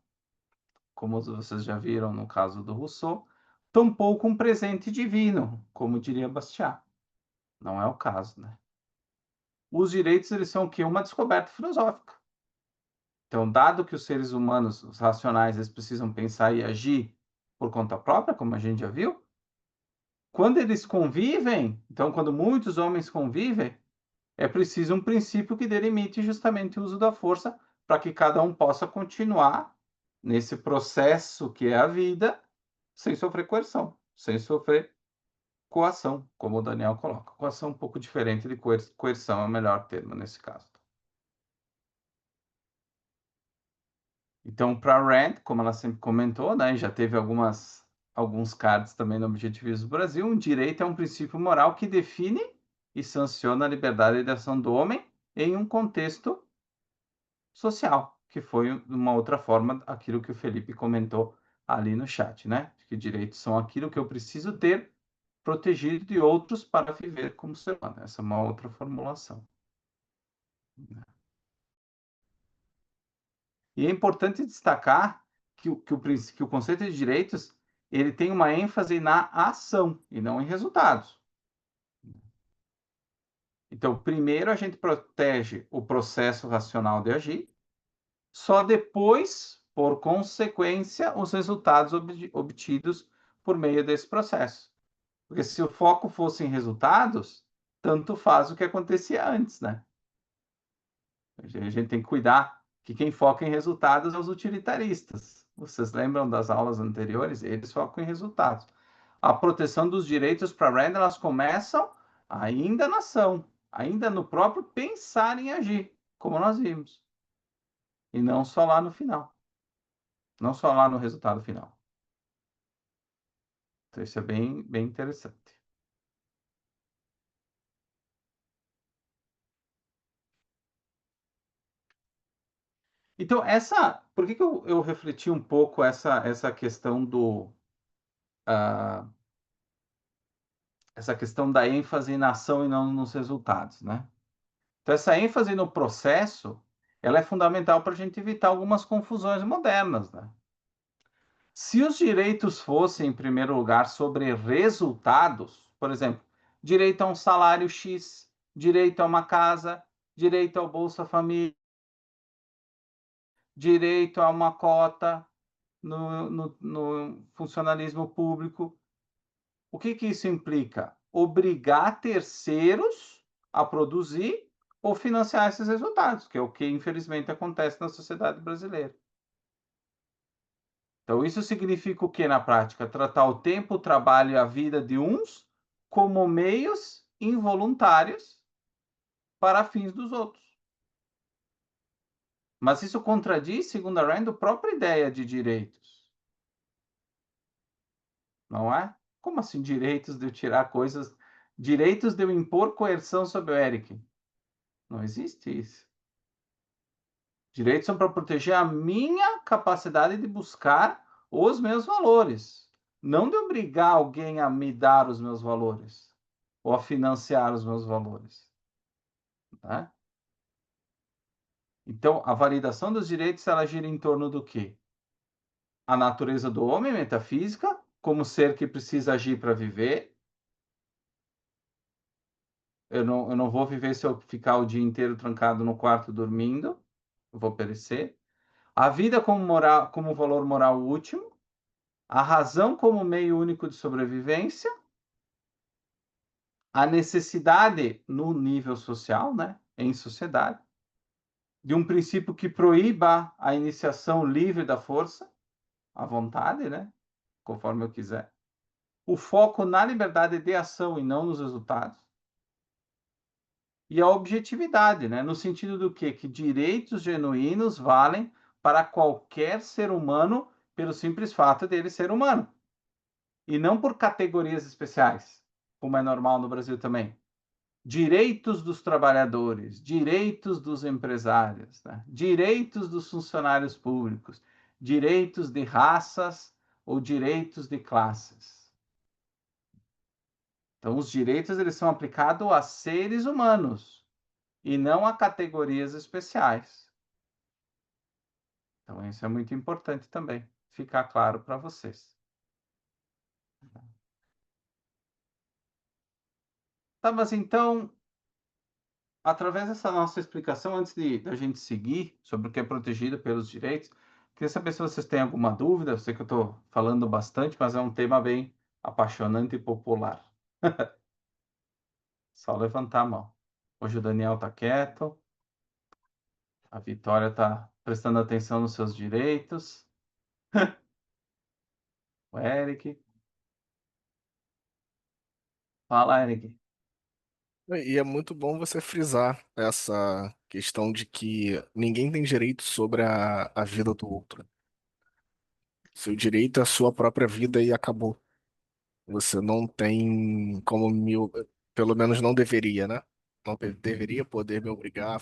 como vocês já viram no caso do Rousseau, tampouco um presente divino, como diria Bastiat. Não é o caso, né? Os direitos, eles são o quê? Uma descoberta filosófica. Então, dado que os seres humanos, os racionais, eles precisam pensar e agir por conta própria, como a gente já viu, quando eles convivem, então, quando muitos homens convivem, é preciso um princípio que delimite justamente o uso da força para que cada um possa continuar nesse processo que é a vida, sem sofrer coerção, sem sofrer coação, como o Daniel coloca. Coação é um pouco diferente de coerção, é o melhor termo nesse caso. Então, para Rand, como ela sempre comentou, né, já teve alguns cards também no Objetivismo do Brasil, um direito é um princípio moral que define e sanciona a liberdade de ação do homem em um contexto social, que foi uma outra forma aquilo que o Felipe comentou ali no chat, né? Que direitos são aquilo que eu preciso ter protegido de outros para viver como ser humano. Essa é uma outra formulação. E é importante destacar que o conceito de direitos ele tem uma ênfase na ação e não em resultados. Então, primeiro a gente protege o processo racional de agir, só depois por consequência, os resultados obtidos por meio desse processo. Porque se o foco fosse em resultados, tanto faz o que acontecia antes, né? A gente tem que cuidar que quem foca em resultados é os utilitaristas. Vocês lembram das aulas anteriores? Eles focam em resultados. A proteção dos direitos para Rand, elas começam ainda na ação, ainda no próprio pensar em agir, como nós vimos. E não só lá no final. Não só lá no resultado final. Então, isso é bem, bem interessante. Então, por que eu refleti um pouco essa questão essa questão da ênfase na ação e não nos resultados, né? Então, essa ênfase no processo, ela é fundamental para a gente evitar algumas confusões modernas, né? Se os direitos fossem, em primeiro lugar, sobre resultados, por exemplo, direito a um salário X, direito a uma casa, direito ao Bolsa Família, direito a uma cota no funcionalismo público. O que isso implica? Obrigar terceiros a produzir ou financiar esses resultados, que é o que infelizmente acontece na sociedade brasileira. Então, isso significa o que na prática? Tratar o tempo, o trabalho e a vida de uns como meios involuntários para fins dos outros. Mas isso contradiz, segundo a Rand, a própria ideia de direitos. Não é? Como assim direitos de eu tirar coisas, direitos de eu impor coerção sobre o Eric? Não existe isso. Direitos são para proteger a minha capacidade de buscar os meus valores, não de obrigar alguém a me dar os meus valores ou a financiar os meus valores. Né? Então, a validação dos direitos ela gira em torno do quê? A natureza do homem, metafísica, como ser que precisa agir para viver. Eu não vou viver se eu ficar o dia inteiro trancado no quarto dormindo, eu vou perecer. A vida como, moral, como valor moral último, a razão como meio único de sobrevivência, a necessidade no nível social, né, em sociedade, de um princípio que proíba a iniciação livre da força, à vontade, né, conforme eu quiser. O foco na liberdade de ação e não nos resultados. E a objetividade, né, no sentido do quê? Que direitos genuínos valem para qualquer ser humano pelo simples fato dele ser humano. E não por categorias especiais, como é normal no Brasil também. Direitos dos trabalhadores, direitos dos empresários, né? Direitos dos funcionários públicos, direitos de raças ou direitos de classes. Então, os direitos eles são aplicados a seres humanos e não a categorias especiais. Então, isso é muito importante também ficar claro para vocês. Tá, mas então, através dessa nossa explicação, antes de a gente seguir sobre o que é protegido pelos direitos, queria saber se vocês têm alguma dúvida. Eu sei que eu estou falando bastante, mas é um tema bem apaixonante e popular. Só levantar a mão. Hoje o Daniel está quieto, a Vitória está prestando atenção nos seus direitos, o Eric. Fala, Eric.
E é muito bom você frisar essa questão de que ninguém tem direito sobre a vida do outro. Seu direito é a sua própria vida e acabou. Você não tem como pelo menos não deveria, né? Não deveria poder me obrigar ah,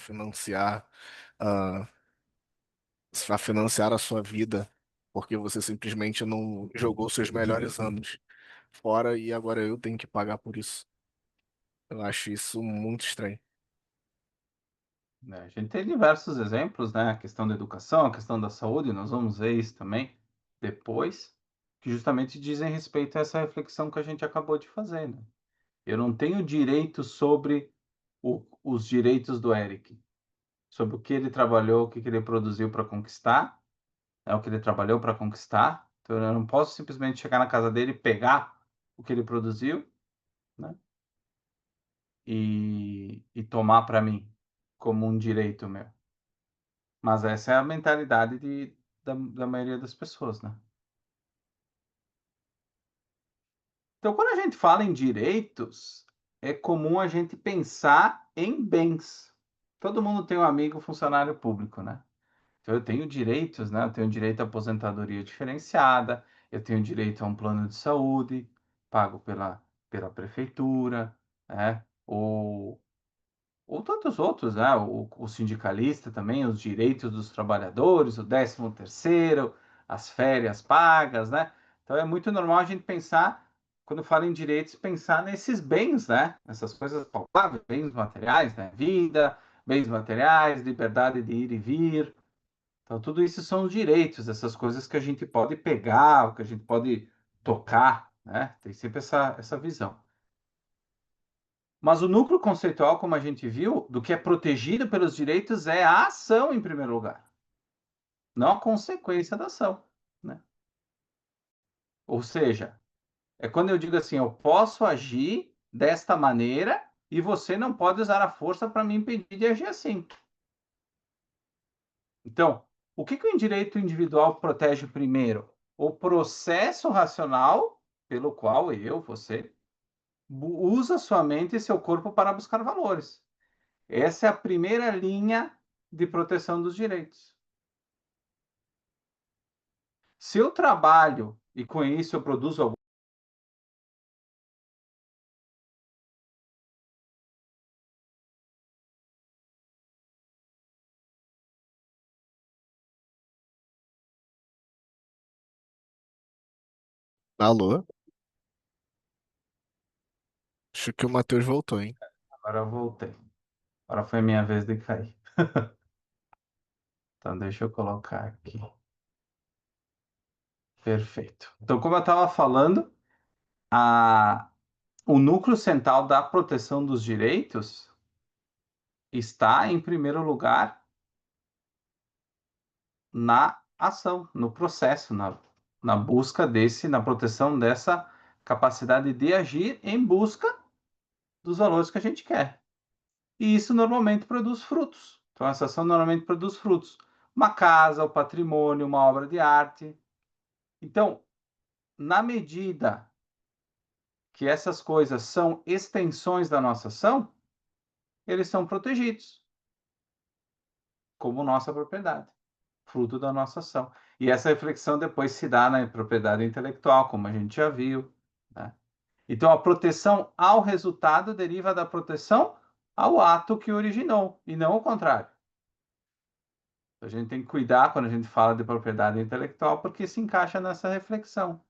a financiar a sua vida, porque você simplesmente não jogou seus melhores anos fora e agora eu tenho que pagar por isso. Eu acho isso muito estranho.
Né, a gente tem diversos exemplos, né? A questão da educação, a questão da saúde, nós vamos ver isso também depois, que justamente dizem respeito a essa reflexão que a gente acabou de fazer, né? Eu não tenho direito sobre os direitos do Eric, sobre o que ele trabalhou, o que ele produziu para conquistar, é o que ele trabalhou para conquistar. Então, eu não posso simplesmente chegar na casa dele, pegar o que ele produziu, né, e tomar para mim como um direito meu. Mas essa é a mentalidade da maioria das pessoas, né? Então, quando a gente fala em direitos, é comum a gente pensar em bens. Todo mundo tem um amigo funcionário público, né? Então, eu tenho direitos, né? Eu tenho direito à aposentadoria diferenciada, eu tenho direito a um plano de saúde pago pela prefeitura, né? Ou tantos outros, né? O sindicalista também, os direitos dos trabalhadores, o 13º, as férias pagas, né? Então é muito normal a gente pensar, quando fala em direitos, pensar nesses bens, né? Essas coisas palpáveis, bens materiais, né? Vida, bens materiais, liberdade de ir e vir. Então tudo isso são os direitos, essas coisas que a gente pode pegar, que a gente pode tocar, né? Tem sempre essa visão. Mas o núcleo conceitual, como a gente viu, do que é protegido pelos direitos é a ação em primeiro lugar, não a consequência da ação, né? Ou seja, é quando eu digo assim, eu posso agir desta maneira e você não pode usar a força para me impedir de agir assim. Então, o que o direito individual protege primeiro? O processo racional pelo qual eu, você, usa sua mente e seu corpo para buscar valores. Essa é a primeira linha de proteção dos direitos. Se eu trabalho e com isso eu produzo algum.
Alô? Acho que o Matheus voltou, hein?
Agora eu voltei. Agora foi minha vez de cair. Então, deixa eu colocar aqui. Perfeito. Então, como eu estava falando, o núcleo central da proteção dos direitos está, em primeiro lugar, na ação, no processo, na busca na proteção dessa capacidade de agir em busca dos valores que a gente quer. E isso normalmente produz frutos. Então, essa ação normalmente produz frutos. Uma casa, o patrimônio, uma obra de arte. Então, na medida que essas coisas são extensões da nossa ação, eles são protegidos como nossa propriedade, fruto da nossa ação. E essa reflexão depois se dá na propriedade intelectual, como a gente já viu, né? Então, a proteção ao resultado deriva da proteção ao ato que originou, e não o contrário. A gente tem que cuidar quando a gente fala de propriedade intelectual, porque se encaixa nessa reflexão,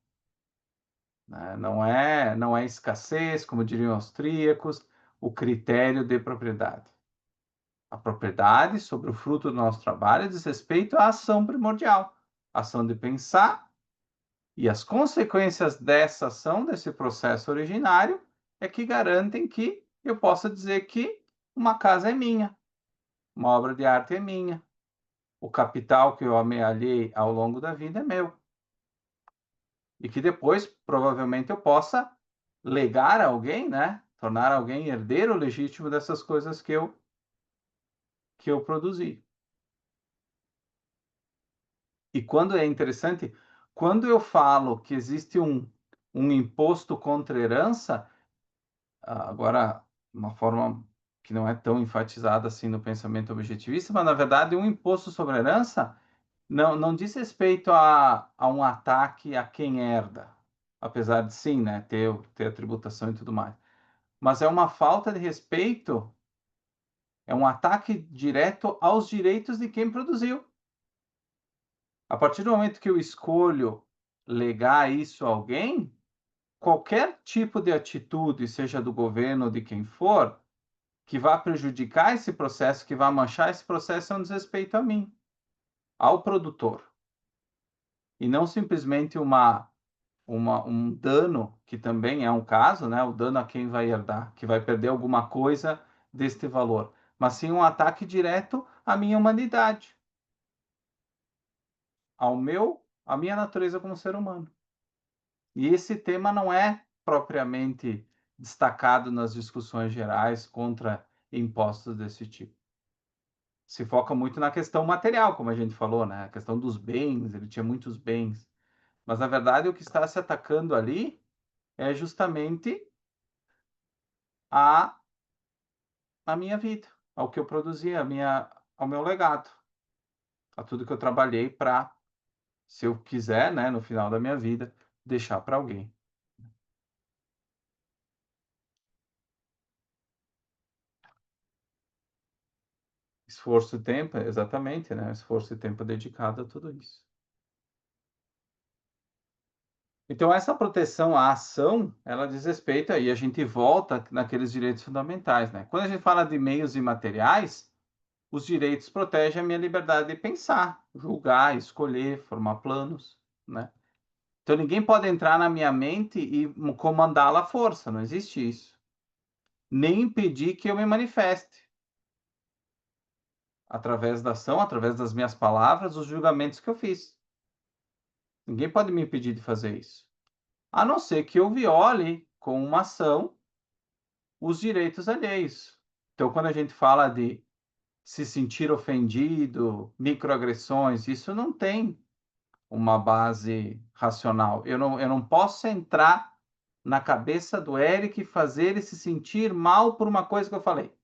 né? Não é escassez, como diriam os austríacos, o critério de propriedade. A propriedade sobre o fruto do nosso trabalho diz respeito à ação primordial, a ação de pensar, e as consequências dessa ação, desse processo originário, é que garantem que eu possa dizer que uma casa é minha, uma obra de arte é minha, o capital que eu amealhei ao longo da vida é meu. E que depois, provavelmente, eu possa legar a alguém, né? Tornar alguém herdeiro legítimo dessas coisas que eu produzi. E quando é interessante, quando eu falo que existe um imposto contra herança, agora, uma forma que não é tão enfatizada assim no pensamento objetivista, mas na verdade, um imposto sobre herança não diz respeito a um ataque a quem herda, apesar de sim, né, ter a tributação e tudo mais. Mas é uma falta de respeito, é um ataque direto aos direitos de quem produziu. A partir do momento que eu escolho legar isso a alguém, qualquer tipo de atitude, seja do governo ou de quem for, que vá prejudicar esse processo, que vá manchar esse processo, é um desrespeito a mim, ao produtor. E não simplesmente um dano, que também é um caso, né? O dano a quem vai herdar, que vai perder alguma coisa deste valor, mas sim um ataque direto à minha humanidade. à minha natureza como ser humano. E esse tema não é propriamente destacado nas discussões gerais contra impostos desse tipo. Se foca muito na questão material, como a gente falou, né? A questão dos bens, ele tinha muitos bens. Mas, na verdade, o que está se atacando ali é justamente a, a minha vida, ao que eu produzi, ao meu legado, a tudo que eu trabalhei para, se eu quiser, né, no final da minha vida, deixar para alguém. Esforço e tempo, exatamente, né? Esforço e tempo dedicado a tudo isso. Então, essa proteção à ação, ela diz respeito aí, a gente volta naqueles direitos fundamentais, né? Quando a gente fala de meios imateriais, os direitos protegem a minha liberdade de pensar, julgar, escolher, formar planos, né? Então, ninguém pode entrar na minha mente e comandá-la à força, não existe isso. Nem impedir que eu me manifeste através da ação, através das minhas palavras, os julgamentos que eu fiz. Ninguém pode me impedir de fazer isso. A não ser que eu viole com uma ação os direitos alheios. Então, quando a gente fala de se sentir ofendido, microagressões, isso não tem uma base racional. Eu não posso entrar na cabeça do Eric e fazer ele se sentir mal por uma coisa que eu falei.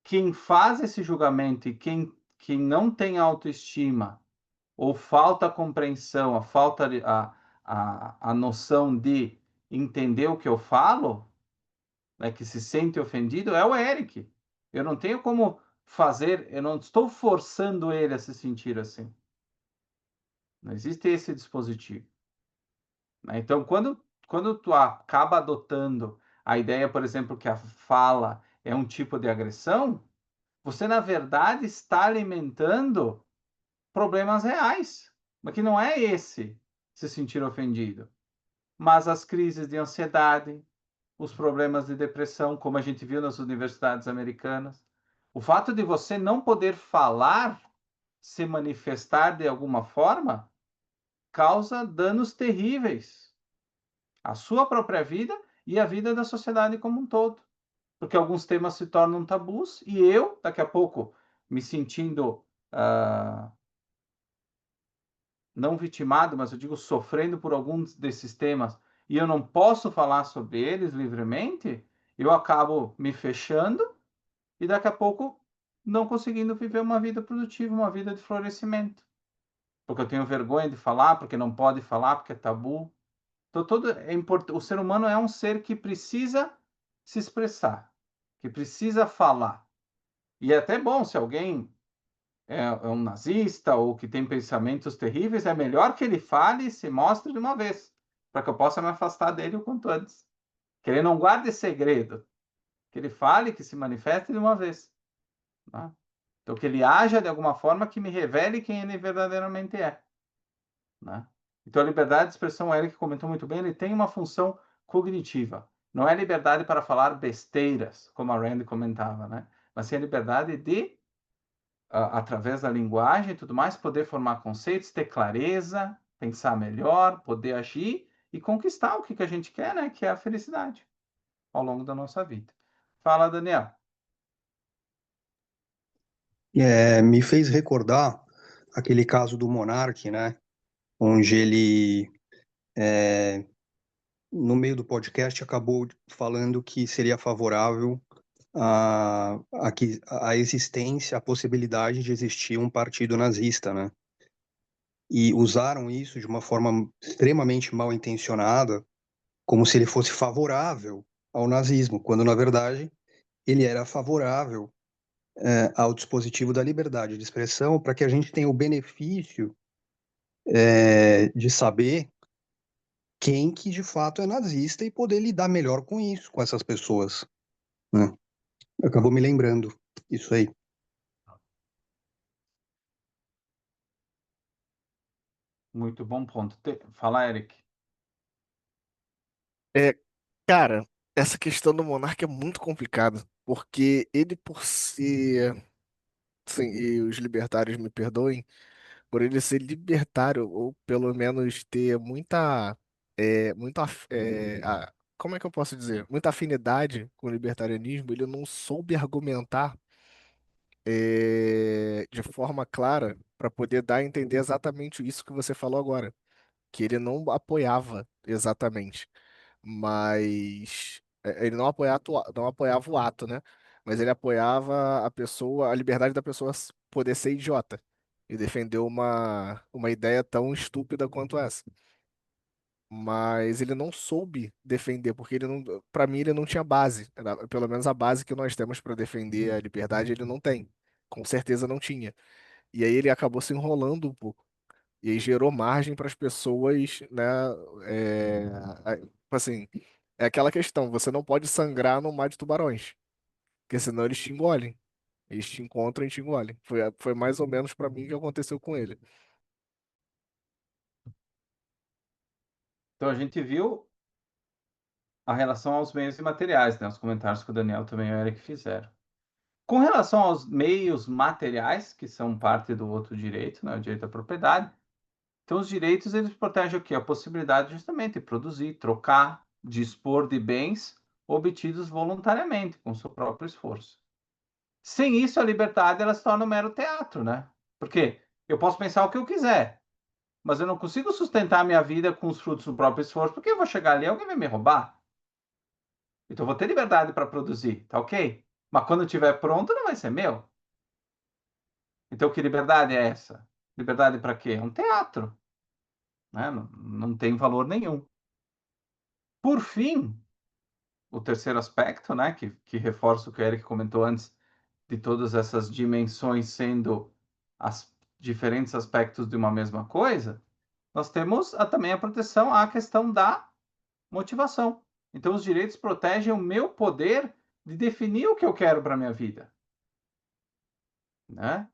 Quem faz esse julgamento e quem não tem autoestima ou falta compreensão, a falta de, a noção de entender o que eu falo, né, que se sente ofendido, é o Eric. Eu não tenho como fazer, eu não estou forçando ele a se sentir assim. Não existe esse dispositivo. Né? Então, quando tu acaba adotando a ideia, por exemplo, que a fala é um tipo de agressão, você, na verdade, está alimentando problemas reais. Mas que não é esse se sentir ofendido, mas as crises de ansiedade, os problemas de depressão, como a gente viu nas universidades americanas. O fato de você não poder falar, se manifestar de alguma forma, causa danos terríveis à sua própria vida e à vida da sociedade como um todo. Porque alguns temas se tornam tabus e eu, daqui a pouco, me sentindo não vitimado, mas eu digo sofrendo por alguns desses temas e eu não posso falar sobre eles livremente, eu acabo me fechando e daqui a pouco não conseguindo viver uma vida produtiva, uma vida de florescimento. Porque eu tenho vergonha de falar, porque não pode falar, porque é tabu. Então, o ser humano é um ser que precisa se expressar, que precisa falar. E é até bom se alguém é um nazista ou que tem pensamentos terríveis, é melhor que ele fale e se mostre de uma vez, para que eu possa me afastar dele o quanto antes. Que ele não guarde segredo, que ele fale, que se manifeste de uma vez. Tá? Então, que ele haja de alguma forma que me revele quem ele verdadeiramente é. Né? Então, a liberdade de expressão, o Eric comentou muito bem, ele tem uma função cognitiva. Não é liberdade para falar besteiras, como a Rand comentava, né? Mas sim a liberdade de, através da linguagem e tudo mais, poder formar conceitos, ter clareza, pensar melhor, poder agir e conquistar o que a gente quer, né? Que é a felicidade ao longo da nossa vida. Fala, Daniel.
Me fez recordar aquele caso do Monark, né? Onde ele, é, no meio do podcast, acabou falando que seria favorável a existência, a possibilidade de existir um partido nazista, né? E usaram isso de uma forma extremamente mal intencionada, como se ele fosse favorável ao nazismo, quando na verdade ele era favorável ao dispositivo da liberdade de expressão para que a gente tenha o benefício de saber quem que de fato é nazista e poder lidar melhor com isso, com essas pessoas, né? Acabou me lembrando isso aí.
Muito bom ponto. Fala, Eric.
É, cara, essa questão do monarca é muito complicada, porque ele por ser, sim, e os libertários me perdoem, por ele ser libertário, ou pelo menos ter como é que eu posso dizer? Muita afinidade com o libertarianismo, ele não soube argumentar de forma clara para poder dar a entender exatamente isso que você falou agora, que ele não apoiava exatamente, mas ele não apoiava o ato, né? Mas ele apoiava a pessoa, a liberdade da pessoa poder ser idiota e defender uma ideia tão estúpida quanto essa. Mas ele não soube defender, porque ele não, para mim ele não tinha base. Pelo menos a base que nós temos para defender a liberdade ele não tem. Com certeza não tinha. E aí ele acabou se enrolando um pouco. E aí gerou margem para as pessoas, né? É, tipo assim, é aquela questão, você não pode sangrar no mar de tubarões, porque senão eles te engolem. Eles te encontram e te engolem. Foi mais ou menos para mim o que aconteceu com ele.
Então a gente viu a relação aos meios imateriais, né? Os comentários que o Daniel também e o Eric fizeram. Com relação aos meios materiais, que são parte do outro direito, né? O direito à propriedade, então os direitos eles protegem o quê? A possibilidade justamente de produzir, trocar, dispor de bens obtidos voluntariamente, com seu próprio esforço. Sem isso, a liberdade ela se torna um mero teatro, né? Porque eu posso pensar o que eu quiser, mas eu não consigo sustentar a minha vida com os frutos do próprio esforço, porque eu vou chegar ali e alguém vai me roubar. Então eu vou ter liberdade para produzir, tá ok? Mas quando estiver pronto, não vai ser meu. Então que liberdade é essa? Liberdade para quê? É um teatro, né? Não tem valor nenhum. Por fim, o terceiro aspecto, né, que reforça o que o Eric comentou antes, de todas essas dimensões sendo as diferentes aspectos de uma mesma coisa, nós temos também a proteção à questão da motivação. Então, os direitos protegem o meu poder de definir o que eu quero para a minha vida, né?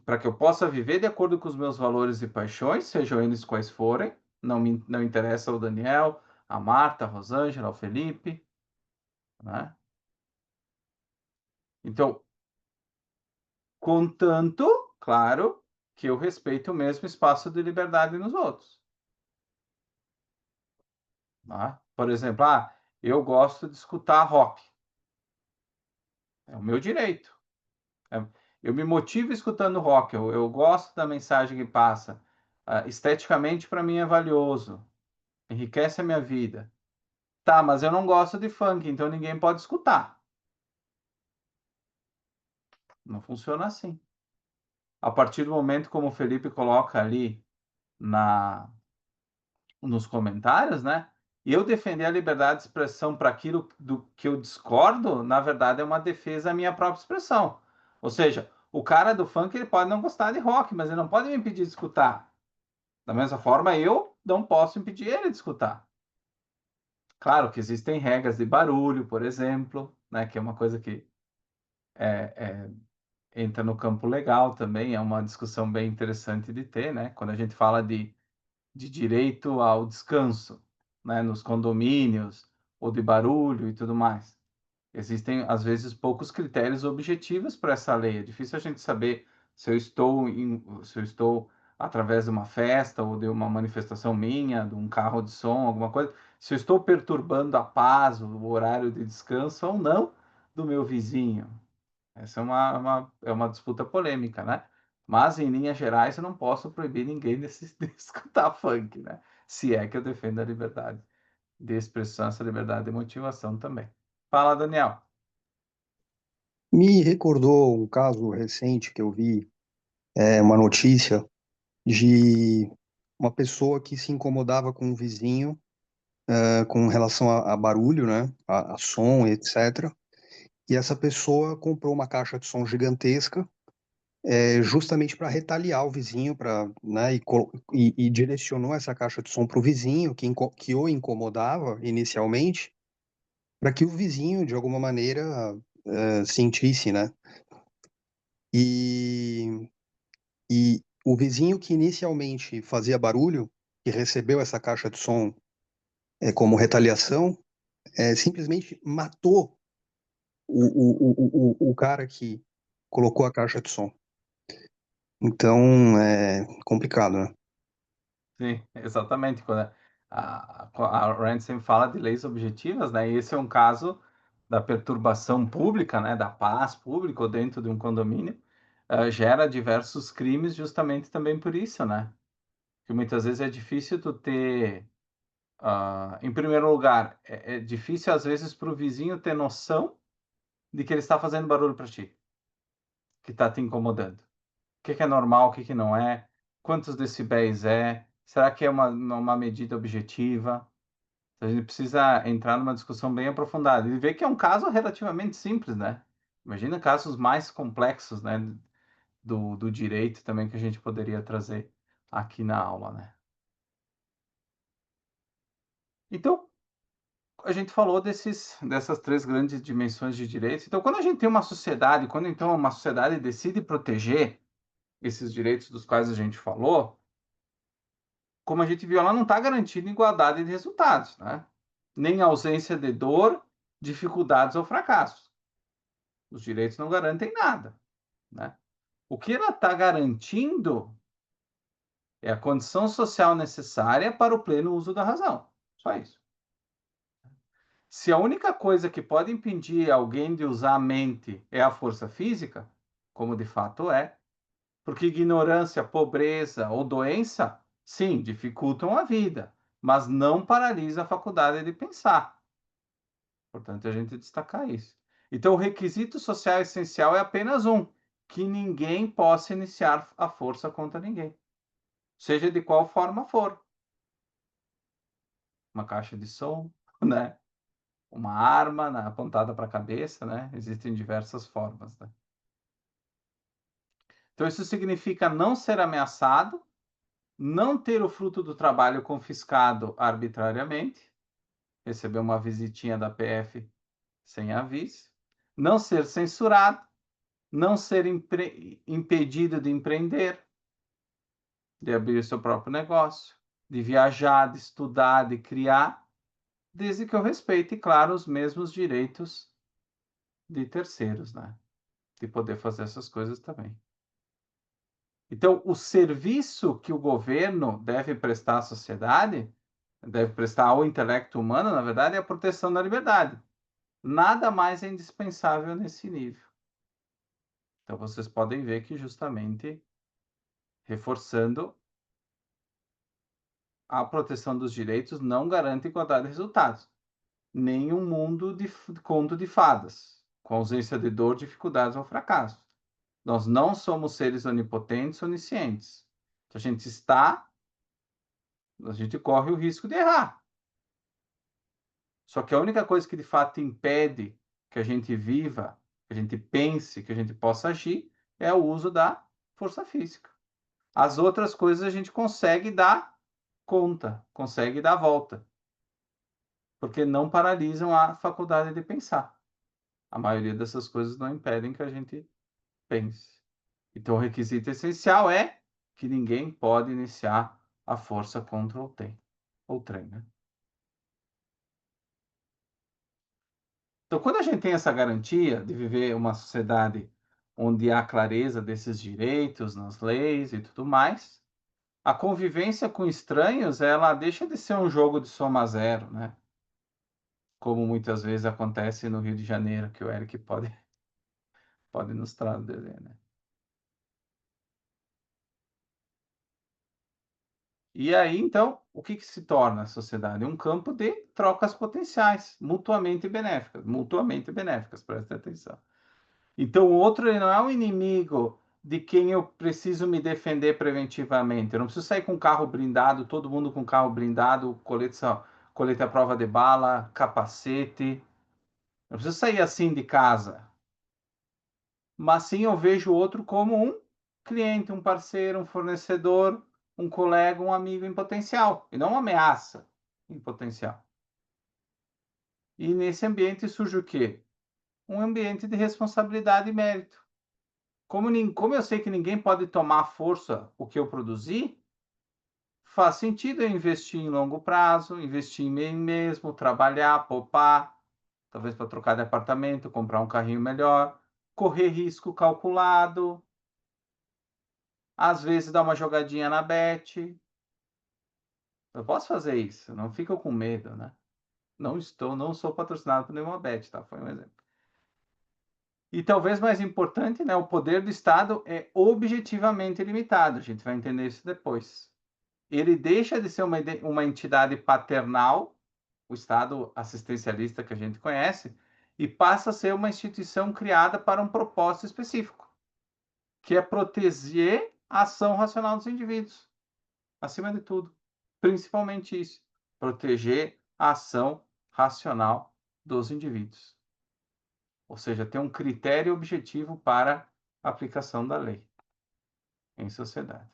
Para que eu possa viver de acordo com os meus valores e paixões, sejam eles quais forem, não interessa o Daniel, a Marta, a Rosângela, o Felipe, né? Então, contanto, claro, que eu respeite o mesmo espaço de liberdade nos outros. Tá? Por exemplo, eu gosto de escutar rock. É o meu direito. É, eu me motivo escutando rock. Eu gosto da mensagem que passa. Esteticamente, para mim, é valioso. Enriquece a minha vida. Tá, mas eu não gosto de funk, então ninguém pode escutar. Não funciona assim. A partir do momento como o Felipe coloca ali na nos comentários, né? E eu defender a liberdade de expressão para aquilo do que eu discordo, na verdade, é uma defesa à minha própria expressão. Ou seja, o cara do funk ele pode não gostar de rock, mas ele não pode me impedir de escutar. Da mesma forma, eu não posso impedir ele de escutar. Claro que existem regras de barulho, por exemplo, né? Que é uma coisa que entra no campo legal também, é uma discussão bem interessante de ter, né? Quando a gente fala de direito ao descanso, né, nos condomínios, ou de barulho e tudo mais. Existem, às vezes, poucos critérios objetivos para essa lei. É difícil a gente saber se eu estou através de uma festa ou de uma manifestação minha, de um carro de som, alguma coisa, se eu estou perturbando a paz, o horário de descanso ou não do meu vizinho. Essa é uma disputa polêmica, né? Mas, em linhas gerais, eu não posso proibir ninguém de escutar funk, né? Se é que eu defendo a liberdade de expressão, essa liberdade de motivação também. Fala, Daniel.
Me recordou um caso recente que eu vi, uma notícia de uma pessoa que se incomodava com um vizinho, com relação a barulho, né, a som, etc. E essa pessoa comprou uma caixa de som gigantesca, justamente para retaliar o vizinho, né, e direcionou essa caixa de som para o vizinho que o incomodava inicialmente, para que o vizinho, de alguma maneira, sentisse, né? E, e o vizinho que inicialmente fazia barulho, que recebeu essa caixa de som como retaliação, simplesmente matou o cara que colocou a caixa de som. Então, é complicado, né?
Sim, exatamente. Quando a Rand sempre fala de leis objetivas, né? E esse é um caso da perturbação pública, né? Da paz pública ou dentro de um condomínio, gera diversos crimes justamente também por isso, né? Que muitas vezes é difícil tu ter, em primeiro lugar, é difícil às vezes para o vizinho ter noção de que ele está fazendo barulho para ti, que está te incomodando. O que é normal, o que não é, quantos decibéis é, será que é uma medida objetiva? A gente precisa entrar numa discussão bem aprofundada e ver que é um caso relativamente simples, né? Imagina casos mais complexos, né, do direito também que a gente poderia trazer aqui na aula, né? Então, a gente falou dessas três grandes dimensões de direitos. Então, quando a gente tem uma sociedade, quando então uma sociedade decide proteger esses direitos dos quais a gente falou, como a gente viu, ela não está garantindo igualdade de resultados, né? Nem ausência de dor, dificuldades ou fracassos. Os direitos não garantem nada, né? O que ela está garantindo é a condição social necessária para o pleno uso da razão. Só isso. Se a única coisa que pode impedir alguém de usar a mente é a força física, como de fato é, porque ignorância, pobreza ou doença, sim, dificultam a vida, mas não paralisa a faculdade de pensar. Portanto, a gente destacar isso. Então, o requisito social essencial é apenas um: que ninguém possa iniciar a força contra ninguém, seja de qual forma for. Uma caixa de som, né? Uma arma apontada para a cabeça, né? Existem diversas formas, né? Então, isso significa não ser ameaçado, não ter o fruto do trabalho confiscado arbitrariamente, receber uma visitinha da PF sem aviso, não ser censurado, não ser impedido de empreender, de abrir seu próprio negócio, de viajar, de estudar, de criar, desde que eu respeite, claro, os mesmos direitos de terceiros, né? De poder fazer essas coisas também. Então, o serviço que o governo deve prestar à sociedade, deve prestar ao intelecto humano, na verdade, é a proteção da liberdade. Nada mais é indispensável nesse nível. Então, vocês podem ver que, justamente, reforçando, a proteção dos direitos não garante igualdade de resultados. Nem um mundo de conto de fadas, com ausência de dor, dificuldades ou fracasso. Nós não somos seres onipotentes, oniscientes. A gente a gente corre o risco de errar. Só que a única coisa que de fato impede que a gente viva, que a gente pense, que a gente possa agir, é o uso da força física. As outras coisas a gente consegue dar conta, consegue dar volta, porque não paralisam a faculdade de pensar. A maioria dessas coisas não impedem que a gente pense. Então, o requisito essencial é que ninguém pode iniciar a força contra o trem, né? Então, quando a gente tem essa garantia de viver uma sociedade onde há clareza desses direitos nas leis e tudo mais, a convivência com estranhos, ela deixa de ser um jogo de soma zero, né? Como muitas vezes acontece no Rio de Janeiro, que o Eric pode nos trazer, né? E aí, então, o que se torna a sociedade? Um campo de trocas potenciais, mutuamente benéficas, presta atenção. Então, o outro ele não é um inimigo de quem eu preciso me defender preventivamente. Eu não preciso sair com carro blindado, todo mundo com carro blindado, colete à prova de bala, capacete. Eu não preciso sair assim de casa. Mas sim eu vejo o outro como um cliente, um parceiro, um fornecedor, um colega, um amigo em potencial, e não uma ameaça em potencial. E nesse ambiente surge o quê? Um ambiente de responsabilidade e mérito. Como eu sei que ninguém pode tomar à força o que eu produzi, faz sentido eu investir em longo prazo, investir em mim mesmo, trabalhar, poupar, talvez para trocar de apartamento, comprar um carrinho melhor, correr risco calculado, às vezes dá uma jogadinha na bet. Eu posso fazer isso, não fica com medo, né? Não sou patrocinado por nenhuma bet, tá? Foi um exemplo. E talvez mais importante, né, o poder do Estado é objetivamente limitado, a gente vai entender isso depois. Ele deixa de ser uma entidade paternal, o Estado assistencialista que a gente conhece, e passa a ser uma instituição criada para um propósito específico, que é proteger a ação racional dos indivíduos, acima de tudo. Principalmente isso, proteger a ação racional dos indivíduos. Ou seja, ter um critério objetivo para a aplicação da lei em sociedade.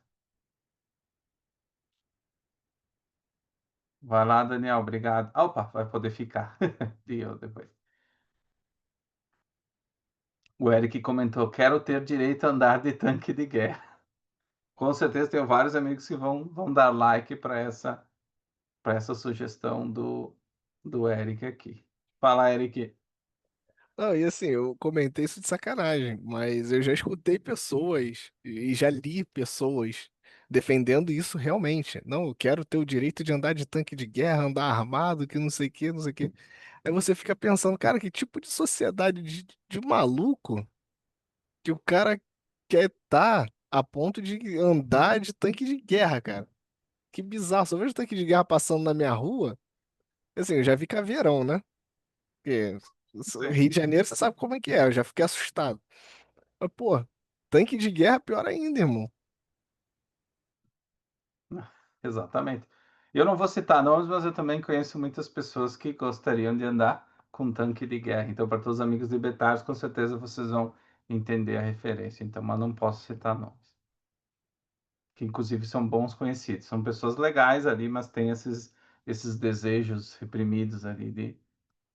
Vai lá, Daniel, obrigado. Opa, vai poder ficar. E eu depois. O Eric comentou: quero ter direito a andar de tanque de guerra. Com certeza tenho vários amigos que vão dar like para essa sugestão do Eric aqui. Fala, Eric.
Não, e assim, eu comentei isso de sacanagem, mas eu já escutei pessoas e já li pessoas defendendo isso realmente. Não, eu quero ter o direito de andar de tanque de guerra, andar armado, que não sei o que, não sei o que. Aí você fica pensando, cara, que tipo de sociedade de maluco que o cara quer estar a ponto de andar de tanque de guerra, cara. Que bizarro. Só vejo tanque de guerra passando na minha rua. Assim, eu já vi caveirão, né? Porque Rio de Janeiro, você sabe como é que é. Eu já fiquei assustado. Mas, pô, tanque de guerra é pior ainda, irmão.
Exatamente. Eu não vou citar nomes, mas eu também conheço muitas pessoas que gostariam de andar com tanque de guerra. Então, para todos os amigos libertários, com certeza vocês vão entender a referência. Então, mas não posso citar nomes. Que inclusive são bons conhecidos. São pessoas legais ali, mas têm esses desejos reprimidos ali de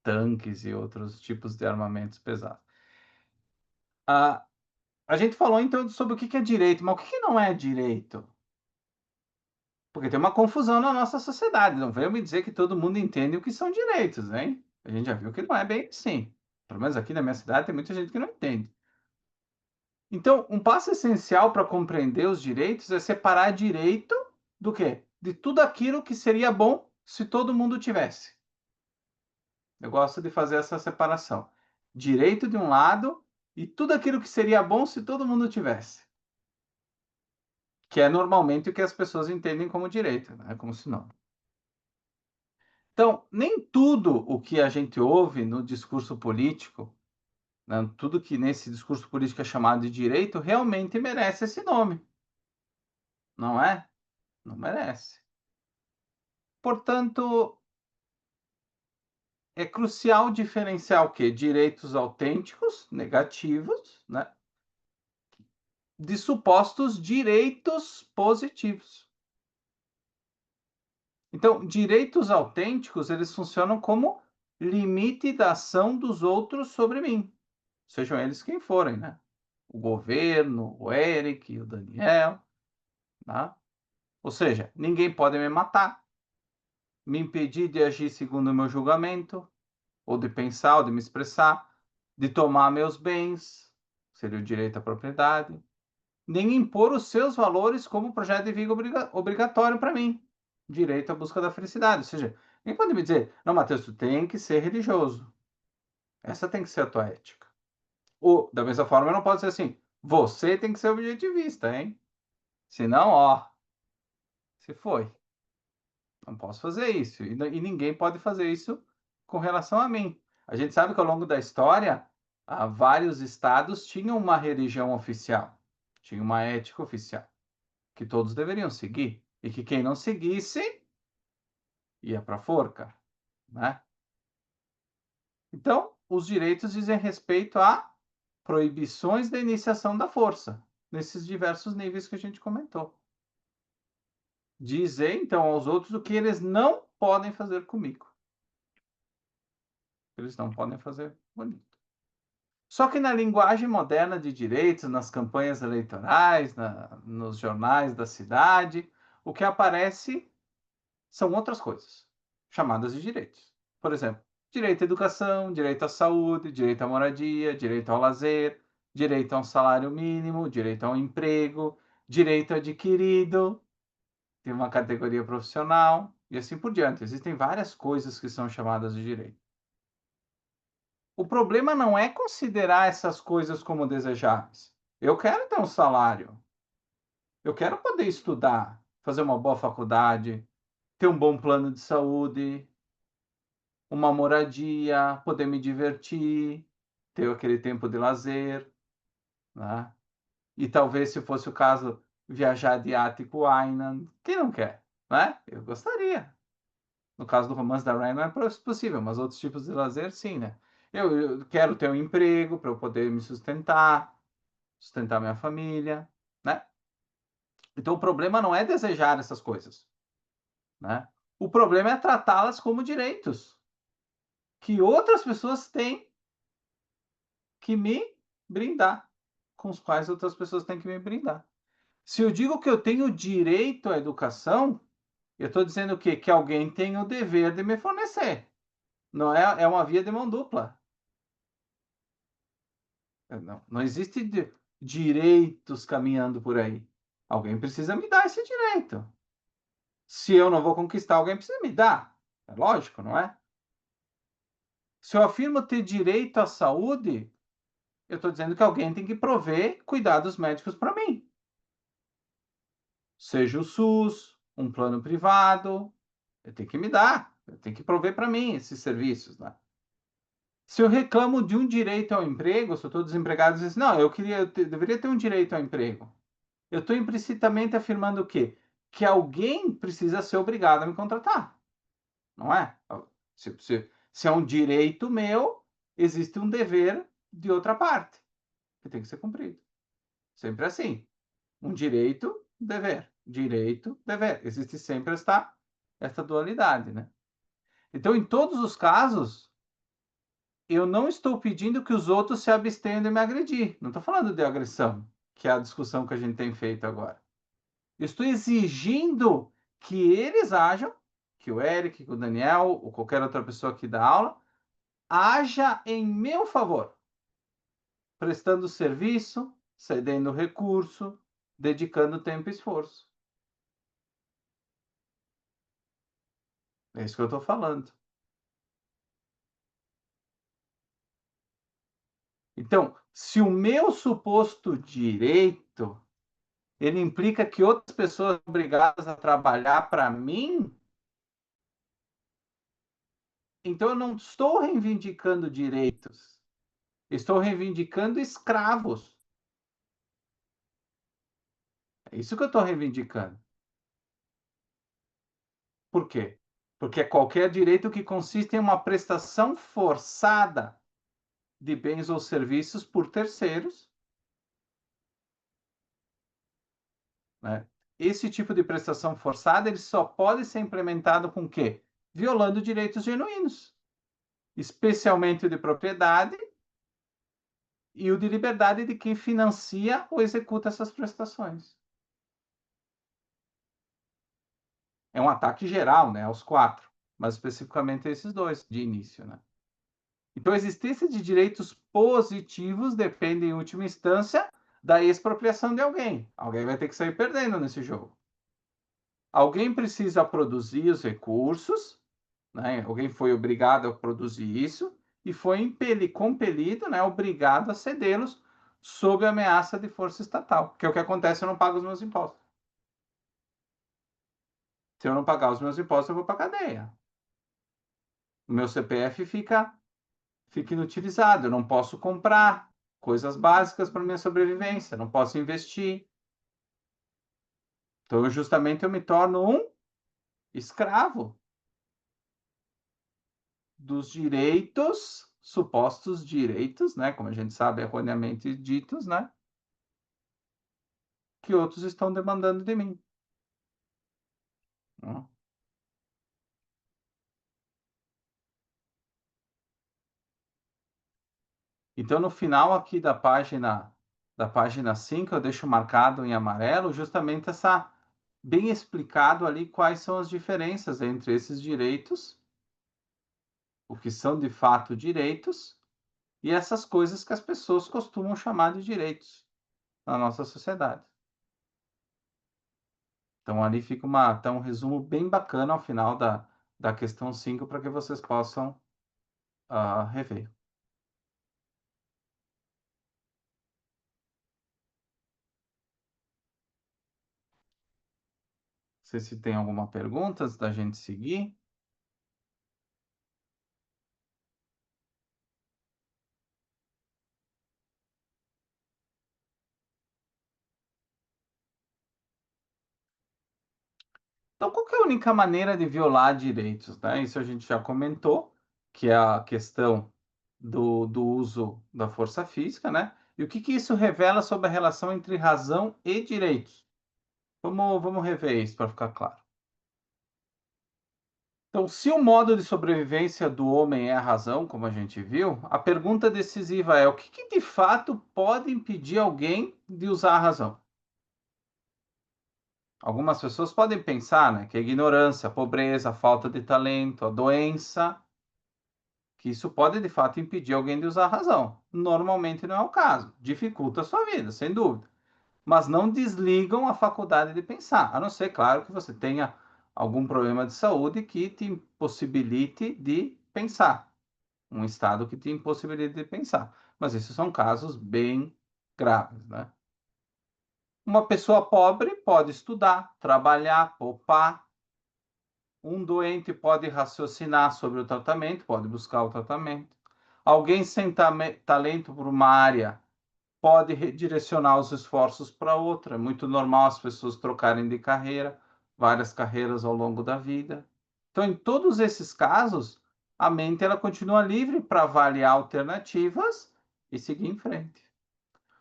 tanques e outros tipos de armamentos pesados. A gente falou então sobre o que é direito, mas o que não é direito? Porque tem uma confusão na nossa sociedade. Não venham me dizer que todo mundo entende o que são direitos, hein? A gente já viu que não é bem assim. Pelo menos aqui na minha cidade tem muita gente que não entende. Então, um passo essencial para compreender os direitos é separar direito do quê? De tudo aquilo que seria bom se todo mundo tivesse. Eu gosto de fazer essa separação. Direito de um lado e tudo aquilo que seria bom se todo mundo tivesse. Que é normalmente o que as pessoas entendem como direito, né? Como sinônimo. Então, nem tudo o que a gente ouve no discurso político, né, tudo que nesse discurso político é chamado de direito, realmente merece esse nome. Não é? Não merece. Portanto, é crucial diferenciar o quê? Direitos autênticos, negativos, né? De supostos direitos positivos. Então, direitos autênticos, eles funcionam como limite da ação dos outros sobre mim, sejam eles quem forem, né? O governo, o Eric, o Daniel, né? Ou seja, ninguém pode me matar, me impedir de agir segundo o meu julgamento, ou de pensar, ou de me expressar, de tomar meus bens, seria o direito à propriedade, nem impor os seus valores como projeto de vida obrigatório para mim, direito à busca da felicidade. Ou seja, ninguém pode me dizer, não, Matheus, tu tem que ser religioso. Essa tem que ser a tua ética. Ou, da mesma forma, eu não posso dizer assim, você tem que ser objetivista, hein? Senão, ó, se foi. Não posso fazer isso. E ninguém pode fazer isso com relação a mim. A gente sabe que ao longo da história, vários estados tinham uma religião oficial, tinha uma ética oficial, que todos deveriam seguir. E que quem não seguisse ia para a forca, né? Então, os direitos dizem respeito a proibições da iniciação da força, nesses diversos níveis que a gente comentou. Dizer, então, aos outros o que eles não podem fazer comigo. Eles não podem fazer bonito. Só que na linguagem moderna de direitos, nas campanhas eleitorais, nos jornais da cidade, o que aparece são outras coisas, chamadas de direitos. Por exemplo, direito à educação, direito à saúde, direito à moradia, direito ao lazer, direito a um salário mínimo, direito a um emprego, direito adquirido, tem uma categoria profissional, e assim por diante. Existem várias coisas que são chamadas de direito. O problema não é considerar essas coisas como desejáveis. Eu quero ter um salário, eu quero poder estudar, fazer uma boa faculdade, ter um bom plano de saúde, uma moradia, poder me divertir, ter aquele tempo de lazer, né? E talvez, se fosse o caso, viajar de iate com o Aynan. Quem não quer, né? Eu gostaria. No caso do Romance da Ryan não é possível, mas outros tipos de lazer, sim, né? Eu quero ter um emprego para eu poder me sustentar minha família, né? Então, o problema não é desejar essas coisas, né? O problema é tratá-las como direitos que outras pessoas têm que me brindar, com os quais outras pessoas têm que me brindar. Se eu digo que eu tenho direito à educação, eu estou dizendo o quê? Que alguém tem o dever de me fornecer. Não é, é uma via de mão dupla. Não existe direitos caminhando por aí. Alguém precisa me dar esse direito. Se eu não vou conquistar, alguém precisa me dar. É lógico, não é? Se eu afirmo ter direito à saúde, eu estou dizendo que alguém tem que prover cuidados médicos para mim. Seja o SUS, um plano privado, eu tenho que me dar, eu tenho que prover para mim esses serviços, né? Se eu reclamo de um direito ao emprego, se eu estou desempregado, eu digo assim, não, deveria ter um direito ao emprego. Eu estou implicitamente afirmando o quê? Que alguém precisa ser obrigado a me contratar, não é? Se é um direito meu, existe um dever de outra parte, que tem que ser cumprido. Sempre assim. Um direito, dever. Direito, dever. Existe sempre esta dualidade, né? Então, em todos os casos, eu não estou pedindo que os outros se abstenham de me agredir. Não estou falando de agressão, que é a discussão que a gente tem feito agora. Eu estou exigindo que eles ajam, que o Eric, que o Daniel, ou qualquer outra pessoa que dá aula, haja em meu favor, prestando serviço, cedendo recurso, dedicando tempo e esforço. É isso que eu estou falando. Então, se o meu suposto direito ele implica que outras pessoas são obrigadas a trabalhar para mim, então eu não estou reivindicando direitos, estou reivindicando escravos. É isso que eu estou reivindicando. Por quê? Porque é qualquer direito que consiste em uma prestação forçada de bens ou serviços por terceiros, né? Esse tipo de prestação forçada ele só pode ser implementado com o quê? Violando direitos genuínos, especialmente o de propriedade e o de liberdade de quem financia ou executa essas prestações. É um ataque geral, né, aos quatro, mas especificamente a esses dois de início, né? Então, a existência de direitos positivos depende, em última instância, da expropriação de alguém. Alguém vai ter que sair perdendo nesse jogo. Alguém precisa produzir os recursos, né? Alguém foi obrigado a produzir isso e foi compelido, né, obrigado a cedê-los sob ameaça de força estatal, que é o que acontece se eu não pago os meus impostos. Se eu não pagar os meus impostos, eu vou para a cadeia. O meu CPF fica inutilizado, eu não posso comprar coisas básicas para minha sobrevivência, não posso investir. Então, justamente, eu me torno um escravo dos direitos, supostos direitos, né, como a gente sabe, erroneamente ditos, né, que outros estão demandando de mim. Né? Então, no final aqui da página 5, eu deixo marcado em amarelo justamente essa bem explicado ali quais são as diferenças entre esses direitos, o que são de fato direitos, e essas coisas que as pessoas costumam chamar de direitos na nossa sociedade. Então, ali fica tá um resumo bem bacana ao final da questão 5 para que vocês possam rever. Não sei se tem alguma pergunta antes da gente seguir. Então, qual que é a única maneira de violar direitos, né? Isso a gente já comentou, que é a questão do uso da força física, né? E o que que isso revela sobre a relação entre razão e direitos? Vamos rever isso para ficar claro. Então, se o modo de sobrevivência do homem é a razão, como a gente viu, a pergunta decisiva é: o que que de fato pode impedir alguém de usar a razão? Algumas pessoas podem pensar, né, que a ignorância, a pobreza, a falta de talento, a doença, que isso pode de fato impedir alguém de usar a razão. Normalmente não é o caso. Dificulta a sua vida, sem dúvida. Mas não desligam a faculdade de pensar, a não ser, claro, que você tenha algum problema de saúde que te impossibilite de pensar. Um estado que te impossibilite de pensar. Mas esses são casos bem graves, né? Uma pessoa pobre pode estudar, trabalhar, poupar. Um doente pode raciocinar sobre o tratamento, pode buscar o tratamento. Alguém sem talento por uma área pode redirecionar os esforços para outra. É muito normal as pessoas trocarem de carreira, várias carreiras ao longo da vida. Então, em todos esses casos, a mente ela continua livre para avaliar alternativas e seguir em frente.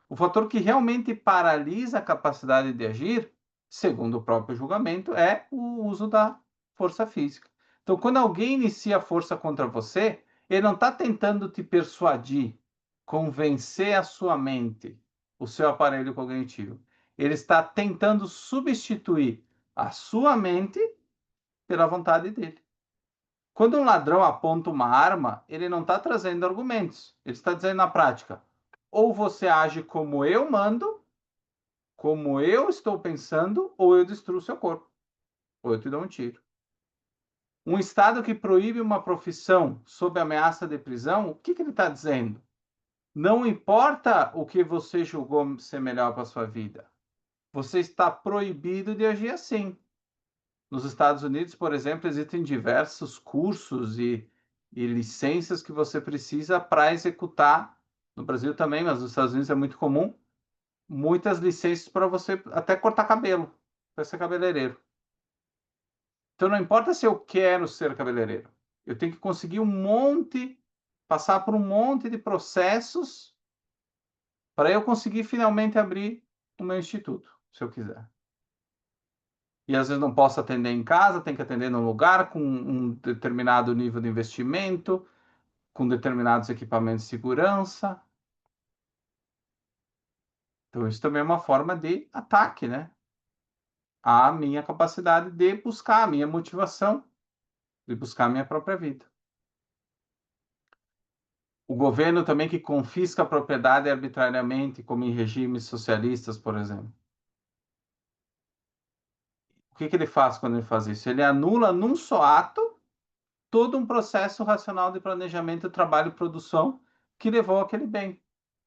O fator que realmente paralisa a capacidade de agir, segundo o próprio julgamento, é o uso da força física. Então, quando alguém inicia a força contra você, ele não está tentando te persuadir, convencer a sua mente, o seu aparelho cognitivo. Ele está tentando substituir a sua mente pela vontade dele. Quando um ladrão aponta uma arma, ele não está trazendo argumentos. Ele está dizendo na prática: ou você age como eu mando, como eu estou pensando, ou eu destruo seu corpo, ou eu te dou um tiro. Um Estado que proíbe uma profissão sob ameaça de prisão, o que ele está dizendo? Não importa o que você julgou ser melhor para a sua vida, você está proibido de agir assim. Nos Estados Unidos, por exemplo, existem diversos cursos e licenças que você precisa para executar. No Brasil também, mas nos Estados Unidos é muito comum. Muitas licenças para você até cortar cabelo, para ser cabeleireiro. Então não importa se eu quero ser cabeleireiro, eu tenho que conseguir passar por um monte de processos para eu conseguir finalmente abrir o meu instituto, se eu quiser. E às vezes não posso atender em casa, tem que atender num lugar com um determinado nível de investimento, com determinados equipamentos de segurança. Então isso também é uma forma de ataque, né? À minha capacidade de buscar, a minha motivação de buscar a minha própria vida. O governo também que confisca a propriedade arbitrariamente, como em regimes socialistas, por exemplo. O que ele faz quando ele faz isso? Ele anula num só ato todo um processo racional de planejamento, trabalho e produção que levou àquele bem.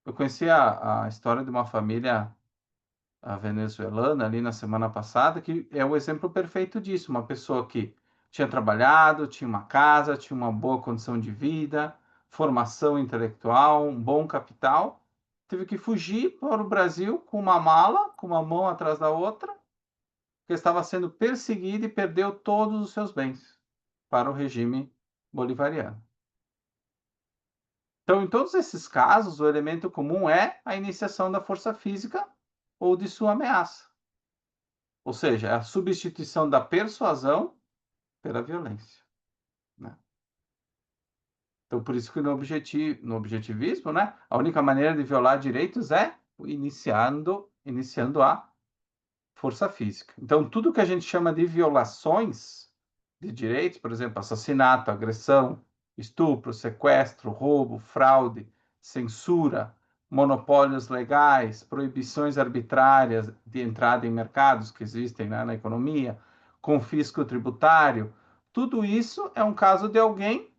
Eu conheci a história de uma família venezuelana ali na semana passada, que é o exemplo perfeito disso. Uma pessoa que tinha trabalhado, tinha uma casa, tinha uma boa condição de vida, formação intelectual, um bom capital, teve que fugir para o Brasil com uma mala, com uma mão atrás da outra, porque estava sendo perseguido e perdeu todos os seus bens para o regime bolivariano. Então, em todos esses casos, o elemento comum é a iniciação da força física ou de sua ameaça. Ou seja, é a substituição da persuasão pela violência, né? Então, por isso que no objetivismo, né, a única maneira de violar direitos é iniciando a força física. Então, tudo que a gente chama de violações de direitos, por exemplo, assassinato, agressão, estupro, sequestro, roubo, fraude, censura, monopólios legais, proibições arbitrárias de entrada em mercados que existem, né, na economia, confisco tributário, tudo isso é um caso de alguém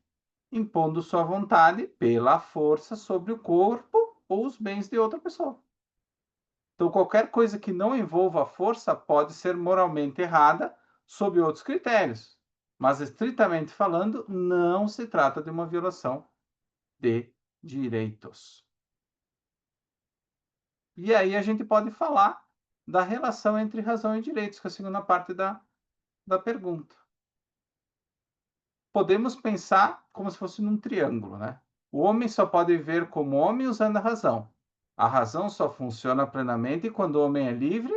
impondo sua vontade pela força sobre o corpo ou os bens de outra pessoa. Então, qualquer coisa que não envolva a força pode ser moralmente errada sob outros critérios, mas estritamente falando, não se trata de uma violação de direitos. E aí a gente pode falar da relação entre razão e direitos, que é a segunda parte da pergunta. Podemos pensar como se fosse num triângulo, né? O homem só pode viver como homem usando a razão. A razão só funciona plenamente quando o homem é livre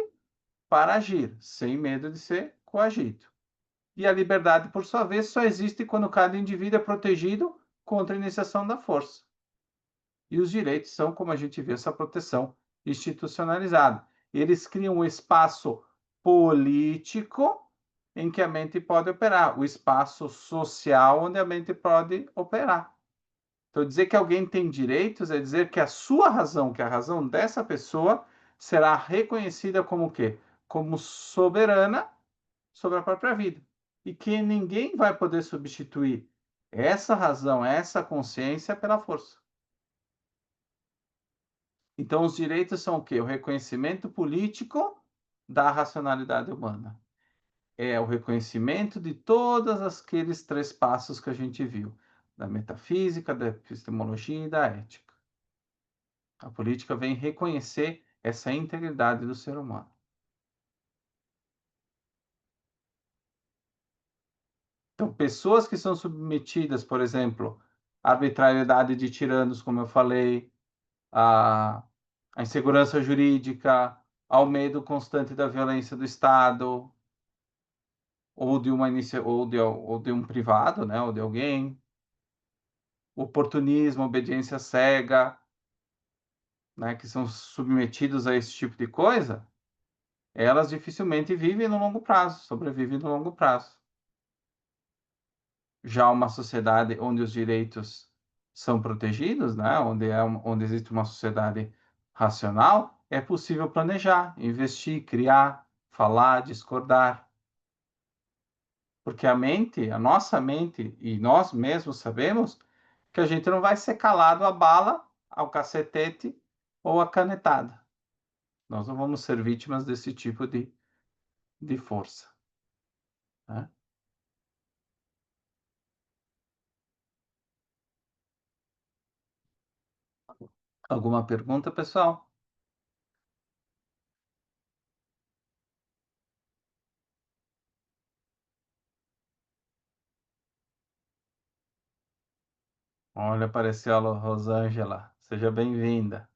para agir, sem medo de ser coagido. E a liberdade, por sua vez, só existe quando cada indivíduo é protegido contra a iniciação da força. E os direitos são, como a gente vê, essa proteção institucionalizada. Eles criam um espaço político em que a mente pode operar, o espaço social onde a mente pode operar. Então, dizer que alguém tem direitos é dizer que a sua razão, que a razão dessa pessoa, será reconhecida como o quê? Como soberana sobre a própria vida. E que ninguém vai poder substituir essa razão, essa consciência pela força. Então, os direitos são o quê? O reconhecimento político da racionalidade humana. É o reconhecimento de todos aqueles três passos que a gente viu, da metafísica, da epistemologia e da ética. A política vem reconhecer essa integridade do ser humano. Então, pessoas que são submetidas, por exemplo, à arbitrariedade de tiranos, como eu falei, à insegurança jurídica, ao medo constante da violência do Estado, ou de ou de um privado, né, ou de alguém, oportunismo, obediência cega, né, que são submetidos a esse tipo de coisa, elas dificilmente vivem no longo prazo, sobrevivem no longo prazo. Já uma sociedade onde os direitos são protegidos, né, onde existe uma sociedade racional, é possível planejar, investir, criar, falar, discordar. Porque a mente, a nossa mente, e nós mesmos sabemos que a gente não vai ser calado à bala, ao cacetete ou à canetada. Nós não vamos ser vítimas desse tipo de força. Né? Alguma pergunta, pessoal? Olha, apareceu a Rosângela. Seja bem-vinda.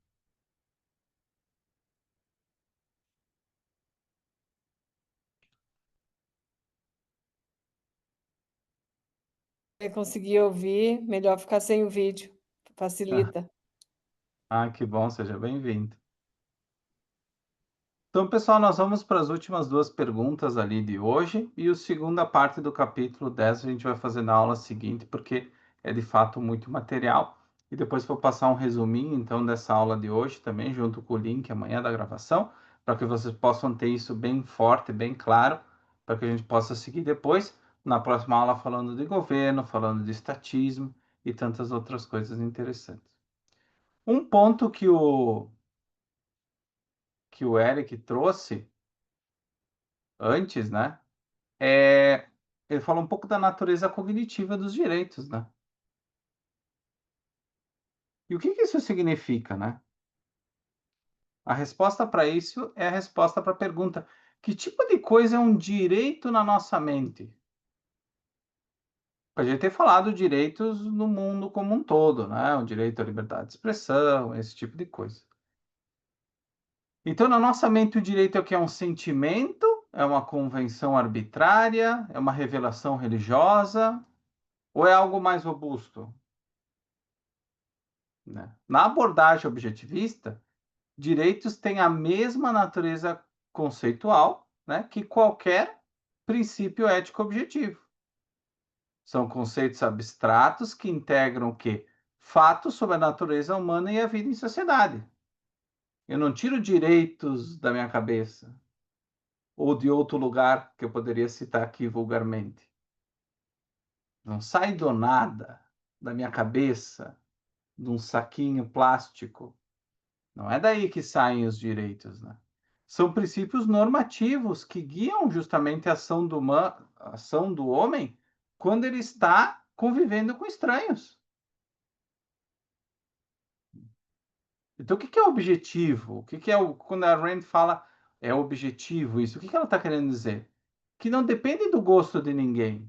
Conseguir ouvir, melhor ficar sem o vídeo. Facilita.
Que bom, seja bem-vindo. Então, pessoal, nós vamos para as últimas duas perguntas ali de hoje e a segunda parte do capítulo 10 a gente vai fazer na aula seguinte, porque é de fato muito material. E depois vou passar um resuminho, então, dessa aula de hoje também, junto com o link amanhã da gravação, para que vocês possam ter isso bem forte, bem claro, para que a gente possa seguir depois, na próxima aula, falando de governo, falando de estatismo e tantas outras coisas interessantes. Um ponto que o Eric trouxe antes, né? Ele fala um pouco da natureza cognitiva dos direitos, né? E o que isso significa, né? A resposta para isso é a resposta para a pergunta: que tipo de coisa é um direito na nossa mente? A gente tem falado direitos no mundo como um todo, né? O direito à liberdade de expressão, esse tipo de coisa. Então, na nossa mente, o direito é o que é um sentimento, é uma convenção arbitrária, é uma revelação religiosa, ou é algo mais robusto? Né? Na abordagem objetivista, direitos têm a mesma natureza conceitual, né, que qualquer princípio ético objetivo. São conceitos abstratos que integram o quê? fatos sobre a natureza humana e a vida em sociedade. Eu não tiro direitos da minha cabeça ou de outro lugar que eu poderia citar aqui vulgarmente. Não sai do nada da minha cabeça, de um saquinho plástico. Não é daí que saem os direitos, né? São princípios normativos que guiam justamente a ação do homem quando ele está convivendo com estranhos. Então, o que é o objetivo? O que é quando a Rand fala é objetivo isso? O que ela está querendo dizer? Que não depende do gosto de ninguém,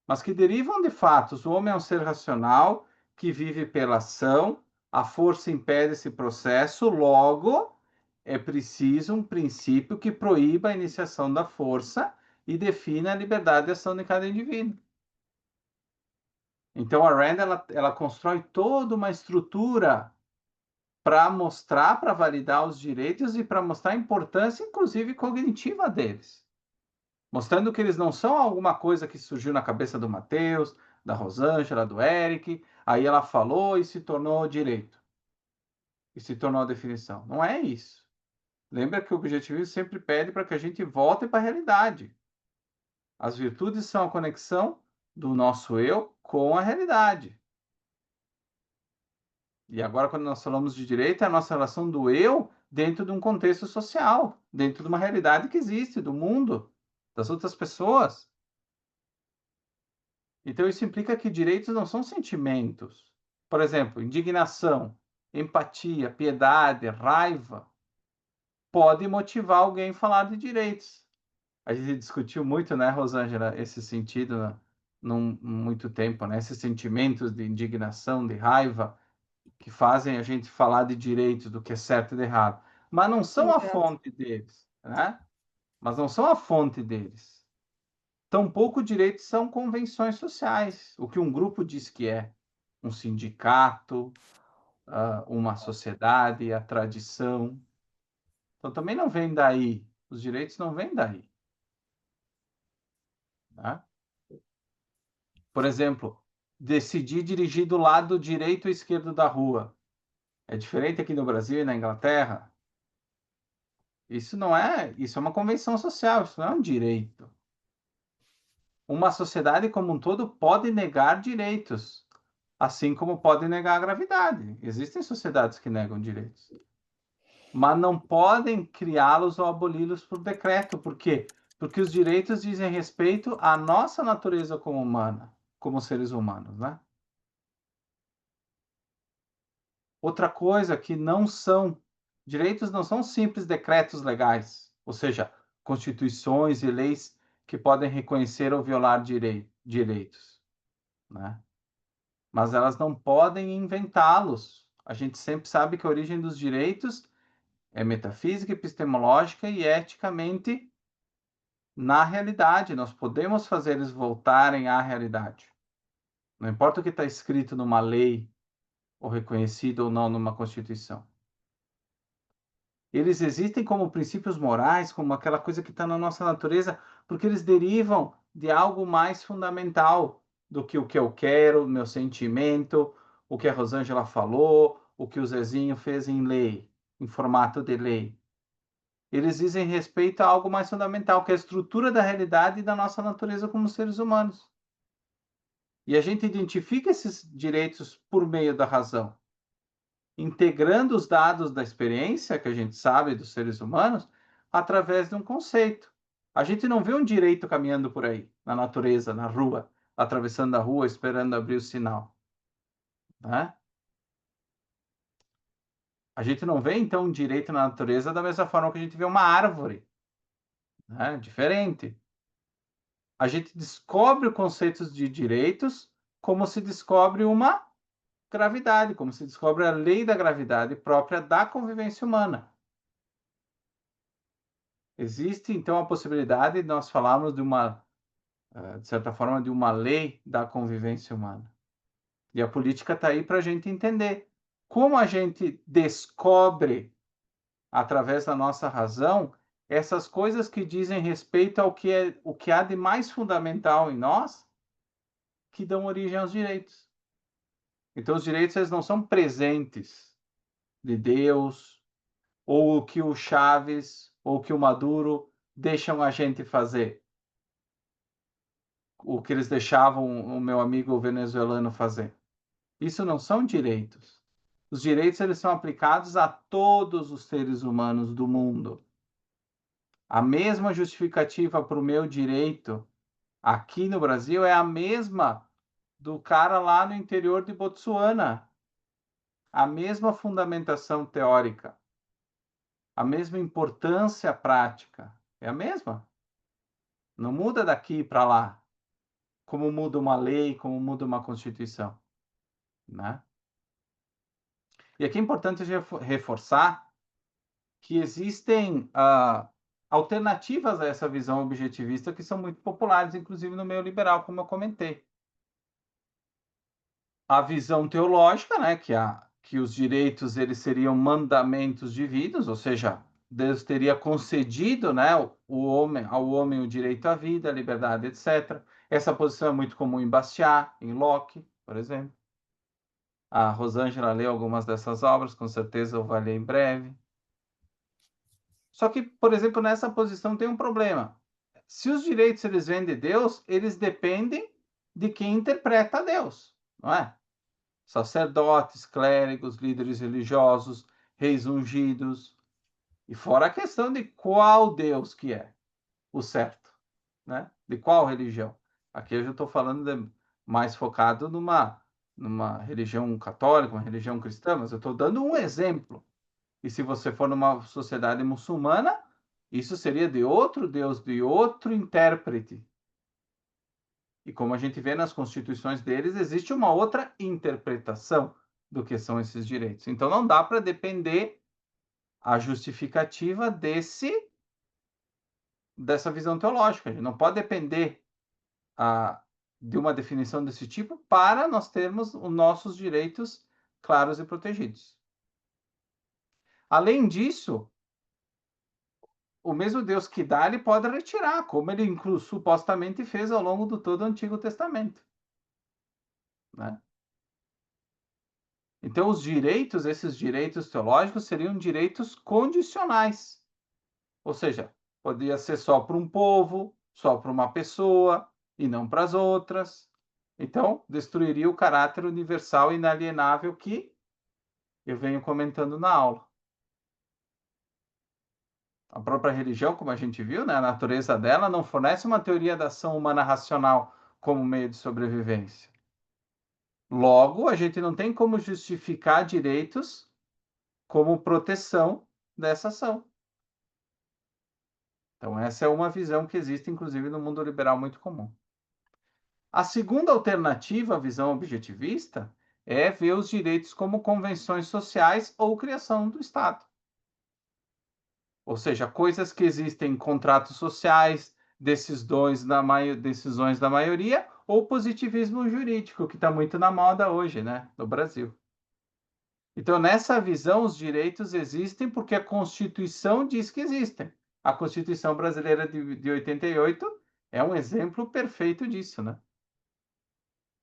mas que derivam de fatos. O homem é um ser racional que vive pela ação, a força impede esse processo, logo é preciso um princípio que proíba a iniciação da força e defina a liberdade de ação de cada indivíduo. Então a Rand ela constrói toda uma estrutura para mostrar, para validar os direitos e para mostrar a importância, inclusive cognitiva deles. Mostrando que eles não são alguma coisa que surgiu na cabeça do Matheus, da Rosângela, do Eric, aí ela falou e se tornou direito. E se tornou a definição. Não é isso. Lembra que o objetivismo sempre pede para que a gente volte para a realidade. As virtudes são a conexão do nosso eu com a realidade. E agora, quando nós falamos de direito, é a nossa relação do eu dentro de um contexto social, dentro de uma realidade que existe, do mundo, das outras pessoas. Então, isso implica que direitos não são sentimentos. Por exemplo, indignação, empatia, piedade, raiva, pode motivar alguém a falar de direitos. A gente discutiu muito, né, Rosângela, esse sentido muito tempo, né? Esses sentimentos de indignação, de raiva, que fazem a gente falar de direitos, do que é certo e de errado. Mas não são a
Exato.
fonte deles, né? Mas não são a fonte deles. Tampouco direitos são convenções sociais, o que um grupo diz que é um sindicato, uma sociedade, a tradição. Então também não vem daí. Os direitos não vêm daí. Né? Por exemplo, decidir dirigir do lado direito ou esquerdo da rua. É diferente aqui no Brasil e na Inglaterra? Isso é uma convenção social, isso não é um direito. Uma sociedade como um todo pode negar direitos, assim como pode negar a gravidade. Existem sociedades que negam direitos, mas não podem criá-los ou aboli-los por decreto. Por quê? Porque os direitos dizem respeito à nossa natureza como humana, como seres humanos, né? Outra coisa que não são direitos não são simples decretos legais, ou seja, constituições e leis que podem reconhecer ou violar direitos, né? Mas elas não podem inventá-los. A gente sempre sabe que a origem dos direitos é metafísica, epistemológica e eticamente na realidade. Nós podemos fazer eles voltarem à realidade. Não importa o que está escrito numa lei ou reconhecido ou não numa constituição. Eles existem como princípios morais, como aquela coisa que está na nossa natureza, porque eles derivam de algo mais fundamental do que o que eu quero, meu sentimento, o que a Rosângela falou, o que o Zezinho fez em lei, em formato de lei. Eles dizem respeito a algo mais fundamental, que é a estrutura da realidade e da nossa natureza como seres humanos. E a gente identifica esses direitos por meio da razão, integrando os dados da experiência que a gente sabe dos seres humanos através de um conceito. A gente não vê um direito caminhando por aí, na natureza, na rua, atravessando a rua, esperando abrir o sinal. Né? A gente não vê, então, um direito na natureza da mesma forma que a gente vê uma árvore. Né? Diferente. A gente descobre conceitos de direitos como se descobre uma gravidade, como se descobre a lei da gravidade própria da convivência humana. Existe, então, a possibilidade de nós falarmos de certa forma, de uma lei da convivência humana. E a política está aí para a gente entender como a gente descobre, através da nossa razão, essas coisas que dizem respeito ao o que há de mais fundamental em nós, que dão origem aos direitos. Então, os direitos eles não são presentes de Deus, ou o que o Chaves ou o que o Maduro deixam a gente fazer. O que eles deixavam o meu amigo venezuelano fazer. Isso não são direitos. Os direitos eles são aplicados a todos os seres humanos do mundo. A mesma justificativa para o meu direito aqui no Brasil é a mesma do cara lá no interior de Botsuana. A mesma fundamentação teórica, a mesma importância prática, é a mesma. Não muda daqui para lá, como muda uma lei, como muda uma constituição, né? E aqui é importante reforçar que existem alternativas a essa visão objetivista que são muito populares, inclusive no meio liberal, como eu comentei. A visão teológica, né, que os direitos eles seriam mandamentos divinos, ou seja, Deus teria concedido, né, ao homem o direito à vida, à liberdade, etc. Essa posição é muito comum em Bastiat, em Locke, por exemplo. A Rosângela leu algumas dessas obras, com certeza eu vou ler em breve. Só que, por exemplo, nessa posição tem um problema. Se os direitos eles vêm de Deus, eles dependem de quem interpreta Deus, não é? Sacerdotes, clérigos, líderes religiosos, reis ungidos. E fora a questão de qual Deus que é o certo, né? De qual religião. Aqui eu já estou falando mais focado numa religião católica, uma religião cristã, mas eu estou dando um exemplo. E se você for numa sociedade muçulmana, isso seria de outro Deus, de outro intérprete. E como a gente vê nas constituições deles, existe uma outra interpretação do que são esses direitos. Então não dá para depender a justificativa dessa visão teológica. A gente não pode depender de uma definição desse tipo para nós termos os nossos direitos claros e protegidos. Além disso, o mesmo Deus que dá, ele pode retirar, como ele supostamente fez ao longo do todo o Antigo Testamento, né? Então, esses direitos teológicos seriam direitos condicionais. Ou seja, poderia ser só para um povo, só para uma pessoa, e não para as outras. Então, destruiria o caráter universal e inalienável que eu venho comentando na aula. A própria religião, como a gente viu, né, a natureza dela não fornece uma teoria da ação humana racional como meio de sobrevivência. Logo, a gente não tem como justificar direitos como proteção dessa ação. Então, essa é uma visão que existe, inclusive, no mundo liberal muito comum. A segunda alternativa à visão objetivista é ver os direitos como convenções sociais ou criação do Estado. Ou seja, coisas que existem em contratos sociais, decisões da maioria, ou positivismo jurídico, que está muito na moda hoje, né, no Brasil. Então, nessa visão, os direitos existem porque a Constituição diz que existem. A Constituição brasileira de 88 é um exemplo perfeito disso, né?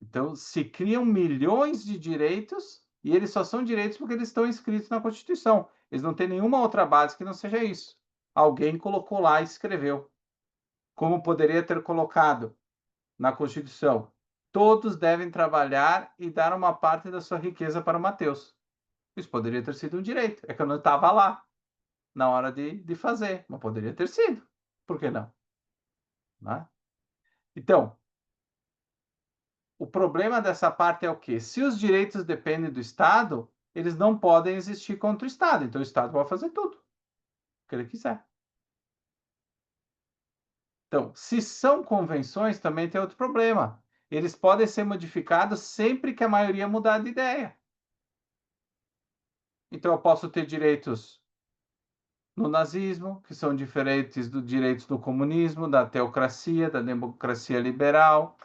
Então, se criam milhões de direitos e eles só são direitos porque eles estão inscritos na Constituição. Eles não têm nenhuma outra base que não seja isso. Alguém colocou lá e escreveu. Como poderia ter colocado na Constituição? Todos devem trabalhar e dar uma parte da sua riqueza para o Mateus. Isso poderia ter sido um direito. É que eu não estava lá na hora de fazer, mas poderia ter sido. Por que não? Né? Então, o problema dessa parte é o quê? Se os direitos dependem do Estado, eles não podem existir contra o Estado. Então, o Estado pode fazer tudo o que ele quiser. Então, se são convenções, também tem outro problema. Eles podem ser modificados sempre que a maioria mudar de ideia. Então, eu posso ter direitos no nazismo, que são diferentes dos direitos do comunismo, da teocracia, da democracia liberal.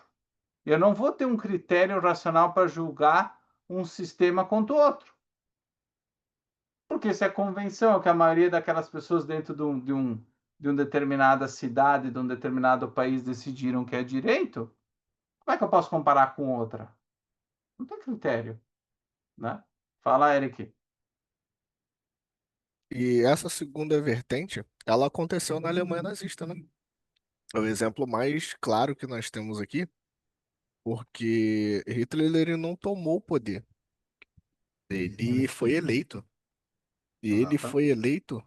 Eu não vou ter um critério racional para julgar um sistema contra o outro. Porque se a convenção é que a maioria daquelas pessoas dentro de uma determinada cidade, de um determinado país decidiram que é direito, como é que eu posso comparar com outra? Não tem critério. né? Fala, Eric.
E essa segunda vertente, ela aconteceu na Alemanha nazista, né? É o exemplo mais claro que nós temos aqui, porque Hitler ele não tomou o poder, ele foi eleito. E ele
Exatamente.
foi eleito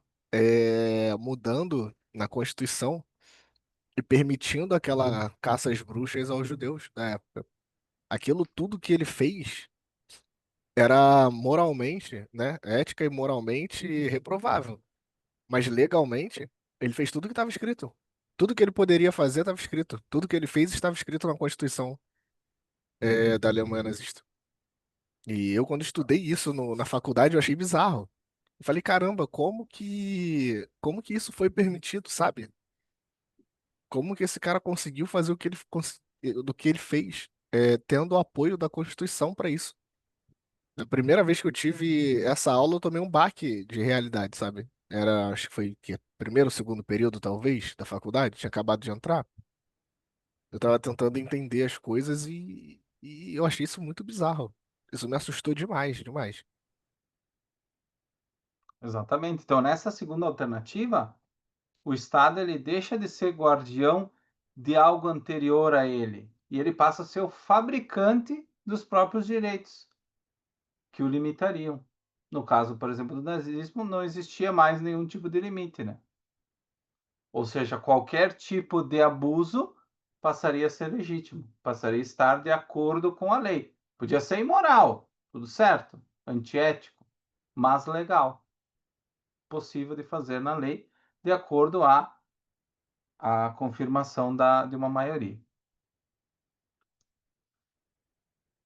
mudando na Constituição e permitindo aquela caça às bruxas aos judeus da época. Aquilo tudo que ele fez era moralmente, né, ética e moralmente reprovável. Mas legalmente, ele fez tudo que estava escrito. Tudo que ele poderia fazer estava escrito. Tudo que ele fez estava escrito na Constituição, da Alemanha nazista. E eu, quando estudei isso na faculdade, eu achei bizarro. Eu falei, caramba, como que isso foi permitido, sabe? Como que esse cara conseguiu fazer o que do que ele fez, tendo o apoio da Constituição para isso? A primeira vez que eu tive essa aula, eu tomei um baque de realidade, sabe? Era, acho que foi o quê? Primeiro, segundo período, talvez, da faculdade, tinha acabado de entrar. Eu tava tentando entender as coisas e eu achei isso muito bizarro. Isso me assustou demais, demais.
Exatamente. Então, nessa segunda alternativa, o Estado ele deixa de ser guardião de algo anterior a ele e ele passa a ser o fabricante dos próprios direitos que o limitariam. No caso, por exemplo, do nazismo, não existia mais nenhum tipo de limite, né? Ou seja, qualquer tipo de abuso passaria a ser legítimo, passaria a estar de acordo com a lei. Podia ser imoral, tudo certo, antiético, mas legal, possível de fazer na lei, de acordo a confirmação de uma maioria.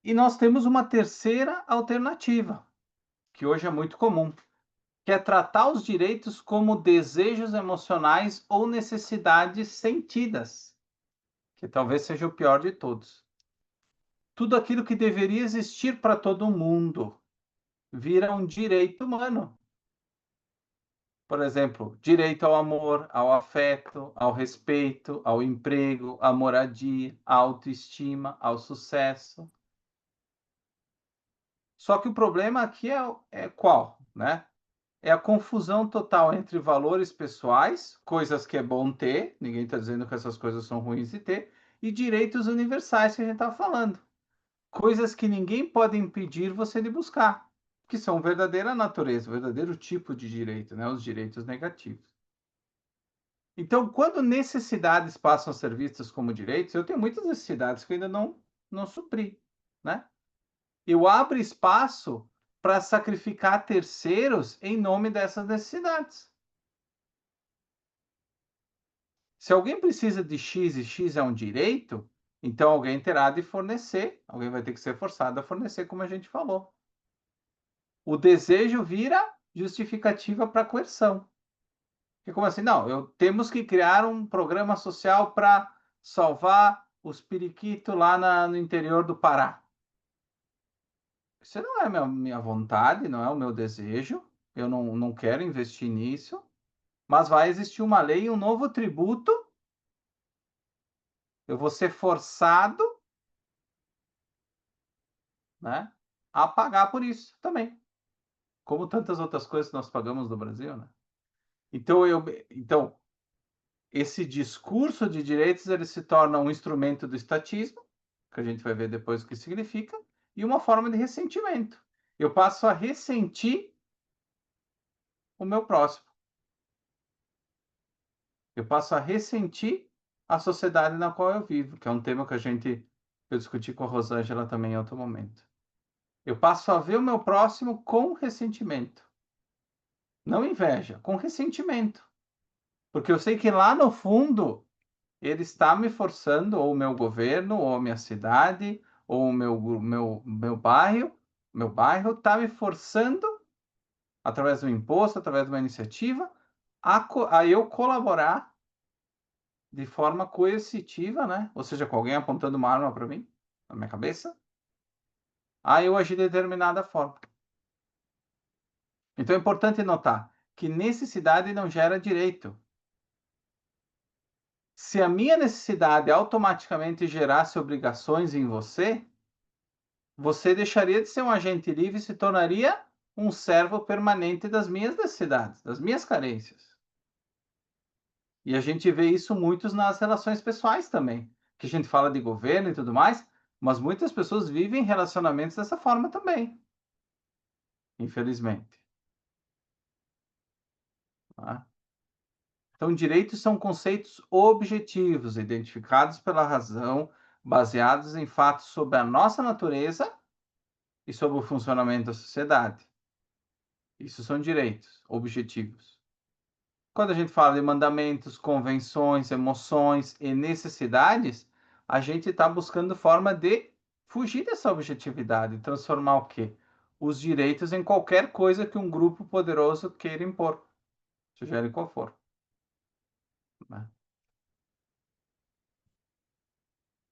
E nós temos uma terceira alternativa, que hoje é muito comum, que é tratar os direitos como desejos emocionais ou necessidades sentidas, que talvez seja o pior de todos. Tudo aquilo que deveria existir para todo mundo vira um direito humano. Por exemplo, direito ao amor, ao afeto, ao respeito, ao emprego, à moradia, à autoestima, ao sucesso. Só que o problema aqui é qual, né? É a confusão total entre valores pessoais, coisas que é bom ter, ninguém está dizendo que essas coisas são ruins de ter, e direitos universais que a gente está falando. Coisas que ninguém pode impedir você de buscar, que são verdadeira natureza, verdadeiro tipo de direito, né? Os direitos negativos. Então, quando necessidades passam a ser vistas como direitos, eu tenho muitas necessidades que eu ainda não supri, né? Eu abro espaço para sacrificar terceiros em nome dessas necessidades. Se alguém precisa de X e X é um direito, então alguém terá de fornecer, alguém vai ter que ser forçado a fornecer, como a gente falou. O desejo vira justificativa para a coerção. E como assim? Não, temos que criar um programa social para salvar os periquitos lá no interior do Pará. Isso não é minha vontade, não é o meu desejo. Eu não quero investir nisso. Mas vai existir uma lei, um novo tributo. Eu vou ser forçado, né, a pagar por isso também. Como tantas outras coisas que nós pagamos no Brasil, né? Então, esse discurso de direitos ele se torna um instrumento do estatismo, que a gente vai ver depois o que significa, e uma forma de ressentimento. Eu passo a ressentir o meu próximo. Eu passo a ressentir a sociedade na qual eu vivo, que é um tema que eu discuti com a Rosângela também em outro momento. Eu passo a ver o meu próximo com ressentimento. Não inveja, com ressentimento. Porque eu sei que lá no fundo ele está me forçando, ou o meu governo, ou a minha cidade, ou o meu bairro está me forçando, através do imposto, através de uma iniciativa, a eu colaborar de forma coercitiva, né? Ou seja, com alguém apontando uma arma para mim, na minha cabeça, a eu agir de determinada forma. Então é importante notar que necessidade não gera direito. Se a minha necessidade automaticamente gerasse obrigações em você, você deixaria de ser um agente livre e se tornaria um servo permanente das minhas necessidades, das minhas carências. E a gente vê isso muitos nas relações pessoais também, que a gente fala de governo e tudo mais, mas muitas pessoas vivem relacionamentos dessa forma também, infelizmente. Tá? Então, direitos são conceitos objetivos, identificados pela razão, baseados em fatos sobre a nossa natureza e sobre o funcionamento da sociedade. Isso são direitos objetivos. Quando a gente fala de mandamentos, convenções, emoções e necessidades, a gente está buscando forma de fugir dessa objetividade, transformar o quê? Os direitos em qualquer coisa que um grupo poderoso queira impor, seja ele qual for. Né?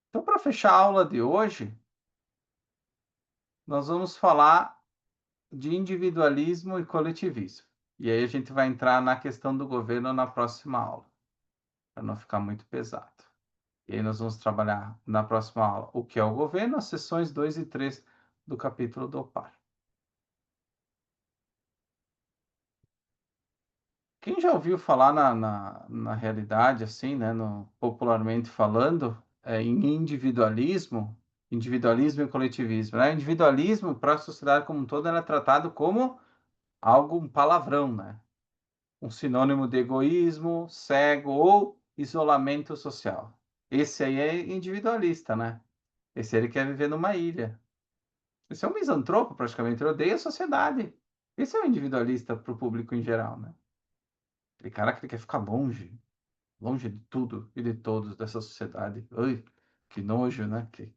Então, para fechar a aula de hoje, nós vamos falar de individualismo e coletivismo. E aí a gente vai entrar na questão do governo na próxima aula, para não ficar muito pesado. E aí nós vamos trabalhar na próxima aula o que é o governo, as sessões 2 e 3 do capítulo do par. Quem já ouviu falar na realidade, assim, né, popularmente falando, em individualismo e coletivismo, né? Individualismo, para a sociedade como um todo, ela é tratado como algo, um palavrão, né? Um sinônimo de egoísmo, cego ou isolamento social. Esse aí é individualista, né? Esse aí ele quer viver numa ilha. Esse é um misantropo, praticamente. Ele odeia a sociedade. Esse é o individualista para o público em geral, né? Aquele cara que ele quer ficar longe, longe de tudo e de todos dessa sociedade. Ui, que nojo, né? Que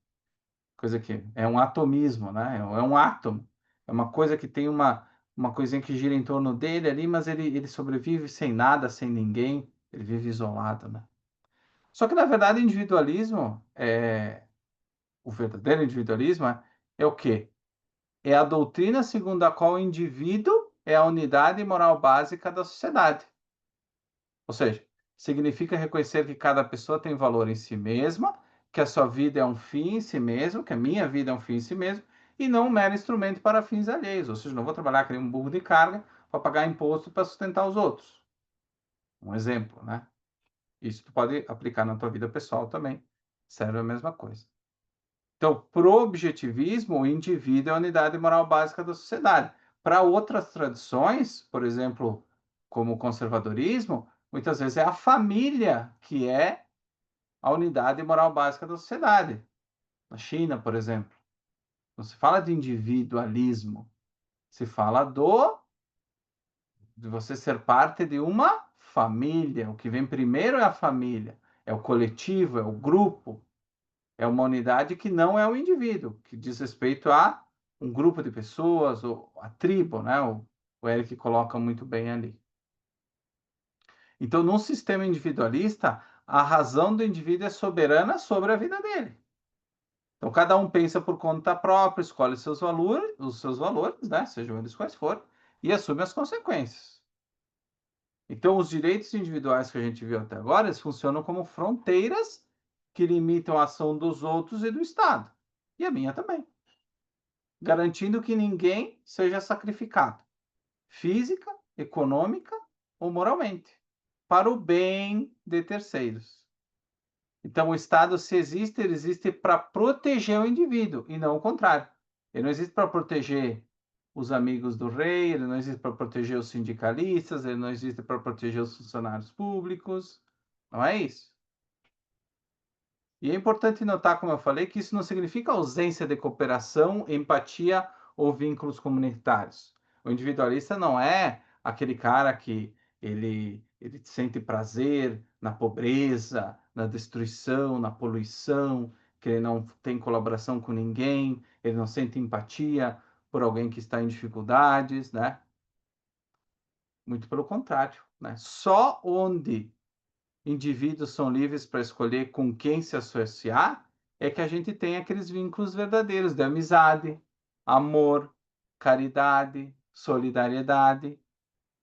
coisa que é um atomismo, né? É um átomo. É uma coisa que tem uma coisinha que gira em torno dele ali, mas ele sobrevive sem nada, sem ninguém. Ele vive isolado, né? Só que, na verdade, o verdadeiro individualismo é o quê? É a doutrina segundo a qual o indivíduo é a unidade moral básica da sociedade. Ou seja, significa reconhecer que cada pessoa tem valor em si mesma, que a sua vida é um fim em si mesmo, que a minha vida é um fim em si mesmo, e não um mero instrumento para fins alheios. Ou seja, não vou trabalhar que nem um burro de carga para pagar imposto para sustentar os outros. Um exemplo, né? Isso tu pode aplicar na tua vida pessoal também. Serve a mesma coisa. Então, pro objetivismo, o indivíduo é a unidade moral básica da sociedade. Para outras tradições, por exemplo, como o conservadorismo, muitas vezes é a família que é a unidade moral básica da sociedade. Na China, por exemplo, não se fala de individualismo, se fala de você ser parte de uma família. O que vem primeiro é a família, é o coletivo, é o grupo. É uma unidade que não é o indivíduo, que diz respeito a um grupo de pessoas, ou a tribo, né? O Eric coloca muito bem ali. Então, num sistema individualista, a razão do indivíduo é soberana sobre a vida dele. Então, cada um pensa por conta própria, escolhe os seus valores, né? Sejam eles quais forem, e assume as consequências. Então, os direitos individuais que a gente viu até agora, eles funcionam como fronteiras que limitam a ação dos outros e do Estado. E a minha também. Garantindo que ninguém seja sacrificado, física, econômica ou moralmente, para o bem de terceiros. Então, o Estado, se existe, ele existe para proteger o indivíduo e não o contrário. Ele não existe para proteger os amigos do rei, ele não existe para proteger os sindicalistas, ele não existe para proteger os funcionários públicos. Não é isso. E é importante notar, como eu falei, que isso não significa ausência de cooperação, empatia ou vínculos comunitários. O individualista não é aquele cara que ele sente prazer na pobreza, na destruição, na poluição, que ele não tem colaboração com ninguém, ele não sente empatia por alguém que está em dificuldades, né? Muito pelo contrário, né? Só onde indivíduos são livres para escolher com quem se associar, é que a gente tem aqueles vínculos verdadeiros de amizade, amor, caridade, solidariedade.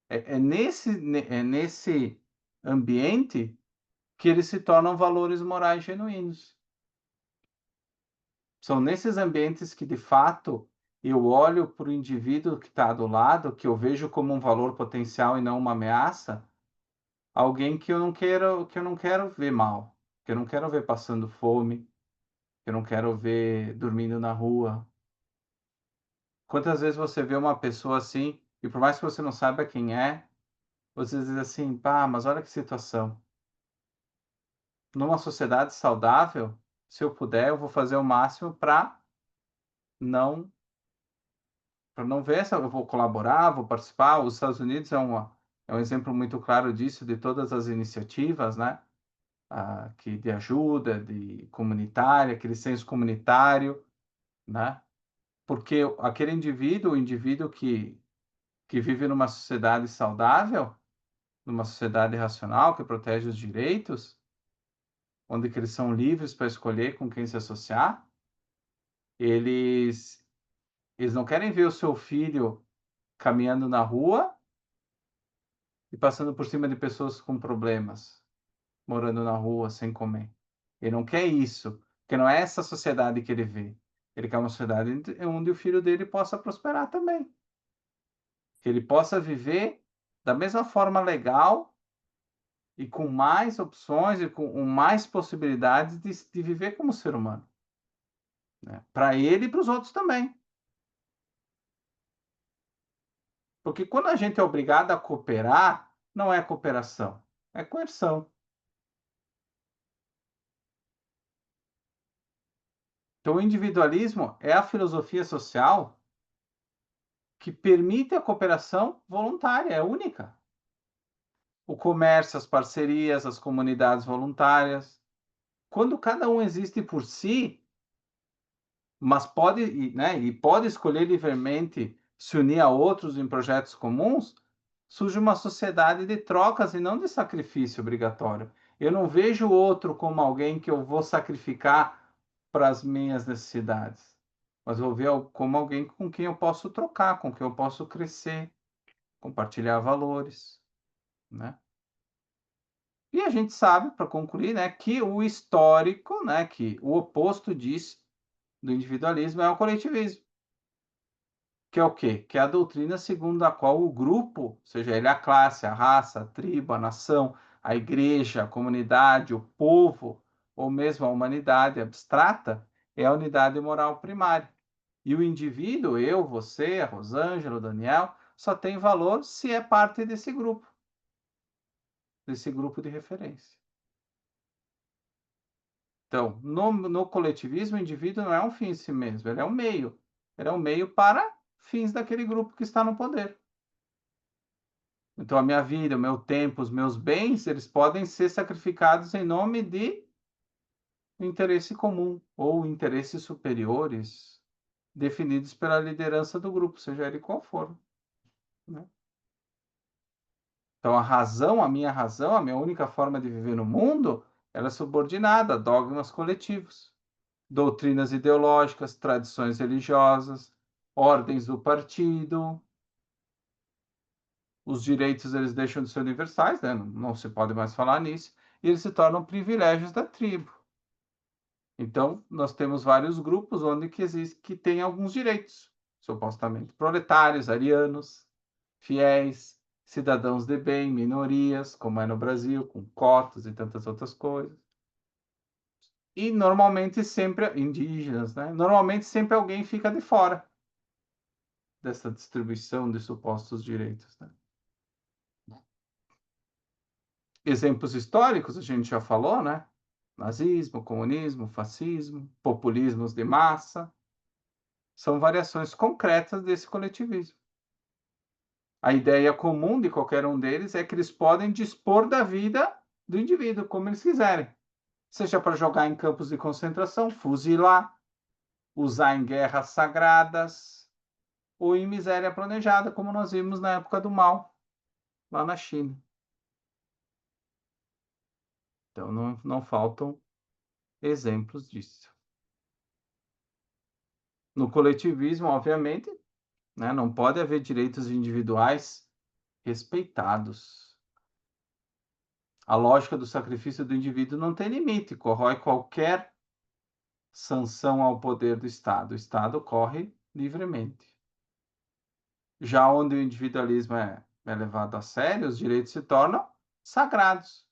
É nesse ambiente que eles se tornam valores morais genuínos. São nesses ambientes que, de fato, eu olho para o indivíduo que está do lado, que eu vejo como um valor potencial e não uma ameaça, alguém que eu não quero ver mal, que eu não quero ver passando fome, que eu não quero ver dormindo na rua. Quantas vezes você vê uma pessoa assim, e por mais que você não saiba quem é, você diz assim: "Pá, mas olha que situação". Numa sociedade saudável, se eu puder, eu vou fazer o máximo não para não ver essa, eu vou colaborar, vou participar. Os Estados Unidos é um exemplo muito claro disso, de todas as iniciativas, né, que de ajuda, de comunitária, aquele senso comunitário, né, porque aquele indivíduo, o indivíduo que vive numa sociedade saudável, numa sociedade racional, que protege os direitos, onde que eles são livres para escolher com quem se associar, eles eles não querem ver o seu filho caminhando na rua e passando por cima de pessoas com problemas, morando na rua sem comer. Ele não quer isso, porque não é essa sociedade que ele vê. Ele quer uma sociedade onde o filho dele possa prosperar também. Que ele possa viver da mesma forma legal e com mais opções e com mais possibilidades de viver como ser humano, né? Para ele e para os outros também. Porque quando a gente é obrigado a cooperar, não é cooperação, é coerção. Então, o individualismo é a filosofia social que permite a cooperação voluntária, é única. O comércio, as parcerias, as comunidades voluntárias. Quando cada um existe por si, mas pode escolher livremente se unir a outros em projetos comuns, surge uma sociedade de trocas e não de sacrifício obrigatório. Eu não vejo o outro como alguém que eu vou sacrificar para as minhas necessidades, mas vou ver como alguém com quem eu posso trocar, com quem eu posso crescer, compartilhar valores, né? E a gente sabe, para concluir, né, que o histórico, né, que o oposto disso, do individualismo, é o coletivismo. Que é o quê? Que é a doutrina segundo a qual o grupo, seja ele a classe, a raça, a tribo, a nação, a igreja, a comunidade, o povo, ou mesmo a humanidade abstrata, é a unidade moral primária. E o indivíduo, eu, você, a Rosângela, o Daniel, só tem valor se é parte desse grupo de referência. Então, no coletivismo, o indivíduo não é um fim em si mesmo, ele é um meio. Ele é um meio para fins daquele grupo que está no poder. Então, a minha vida, o meu tempo, os meus bens, eles podem ser sacrificados em nome de interesse comum ou interesses superiores definidos pela liderança do grupo, seja ele qual for, né? Então, a minha única forma de viver no mundo, ela é subordinada a dogmas coletivos, doutrinas ideológicas, tradições religiosas, ordens do partido. Os direitos eles deixam de ser universais, né? Não se pode mais falar nisso, e eles se tornam privilégios da tribo. Então, nós temos vários grupos onde que tem alguns direitos, supostamente proletários, arianos, fiéis, cidadãos de bem, minorias, como é no Brasil, com cotas e tantas outras coisas. E normalmente sempre indígenas, né? Normalmente sempre alguém fica de fora dessa distribuição de supostos direitos, né? Exemplos históricos, a gente já falou, né? Nazismo, comunismo, fascismo, populismos de massa, são variações concretas desse coletivismo. A ideia comum de qualquer um deles é que eles podem dispor da vida do indivíduo como eles quiserem, seja para jogar em campos de concentração, fuzilar, usar em guerras sagradas ou em miséria planejada, como nós vimos na época do Mao, lá na China. Então, não faltam exemplos disso. No coletivismo, obviamente, né, não pode haver direitos individuais respeitados. A lógica do sacrifício do indivíduo não tem limite, corrói qualquer sanção ao poder do Estado. O Estado corre livremente. Já onde o individualismo é levado a sério, os direitos se tornam sagrados.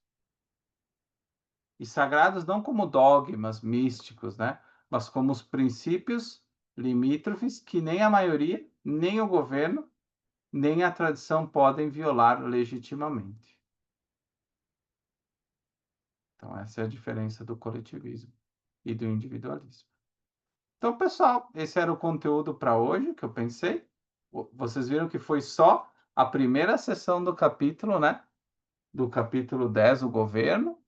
E sagrados não como dogmas místicos, né? Mas como os princípios limítrofes que nem a maioria, nem o governo, nem a tradição podem violar legitimamente. Então, essa é a diferença do coletivismo e do individualismo. Então, pessoal, esse era o conteúdo para hoje que eu pensei. Vocês viram que foi só a primeira sessão do capítulo, né? Do capítulo 10, o governo.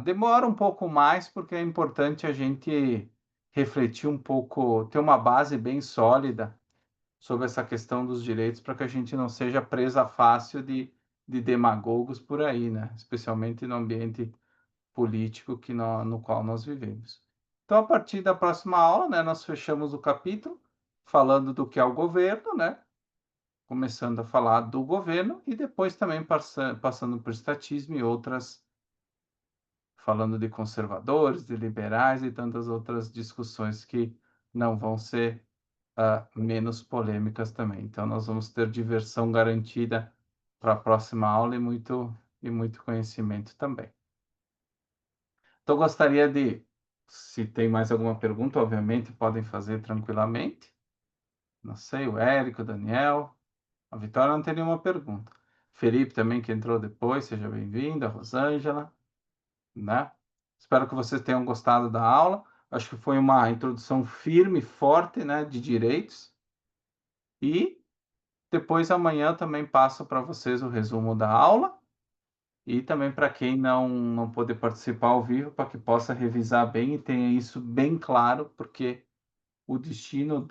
Demora um pouco mais, porque é importante a gente refletir um pouco, ter uma base bem sólida sobre essa questão dos direitos, para que a gente não seja presa fácil de demagogos por aí, né? Especialmente no ambiente político no qual nós vivemos. Então, a partir da próxima aula, né, nós fechamos o capítulo falando do que é o governo, né? Começando a falar do governo e depois também passando por estatismo e outras, falando de conservadores, de liberais e tantas outras discussões que não vão ser menos polêmicas também. Então, nós vamos ter diversão garantida para a próxima aula e muito conhecimento também. Então, gostaria de, se tem mais alguma pergunta, obviamente, podem fazer tranquilamente. Não sei, o Érico, o Daniel. A Vitória não tem nenhuma pergunta. Felipe também, que entrou depois, seja bem-vindo. A Rosângela, né? Espero que vocês tenham gostado da aula. Acho que foi uma introdução firme, forte, né, de direitos. E depois, amanhã, também passo para vocês o resumo da aula. E também para quem não poder participar ao vivo, para que possa revisar bem e tenha isso bem claro, porque o destino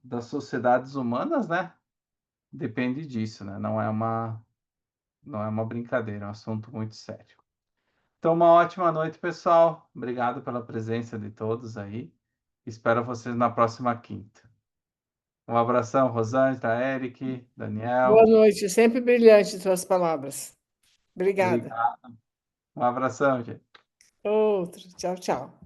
das sociedades humanas, né, depende disso, né? Não é uma brincadeira, é um assunto muito sério. Então, uma ótima noite, pessoal. Obrigado pela presença de todos aí. Espero vocês na próxima quinta. Um abração, Rosângela, Eric, Daniel.
Boa noite, sempre brilhante suas palavras. Obrigada.
Obrigado. Um abração, gente.
Outro. Tchau, tchau.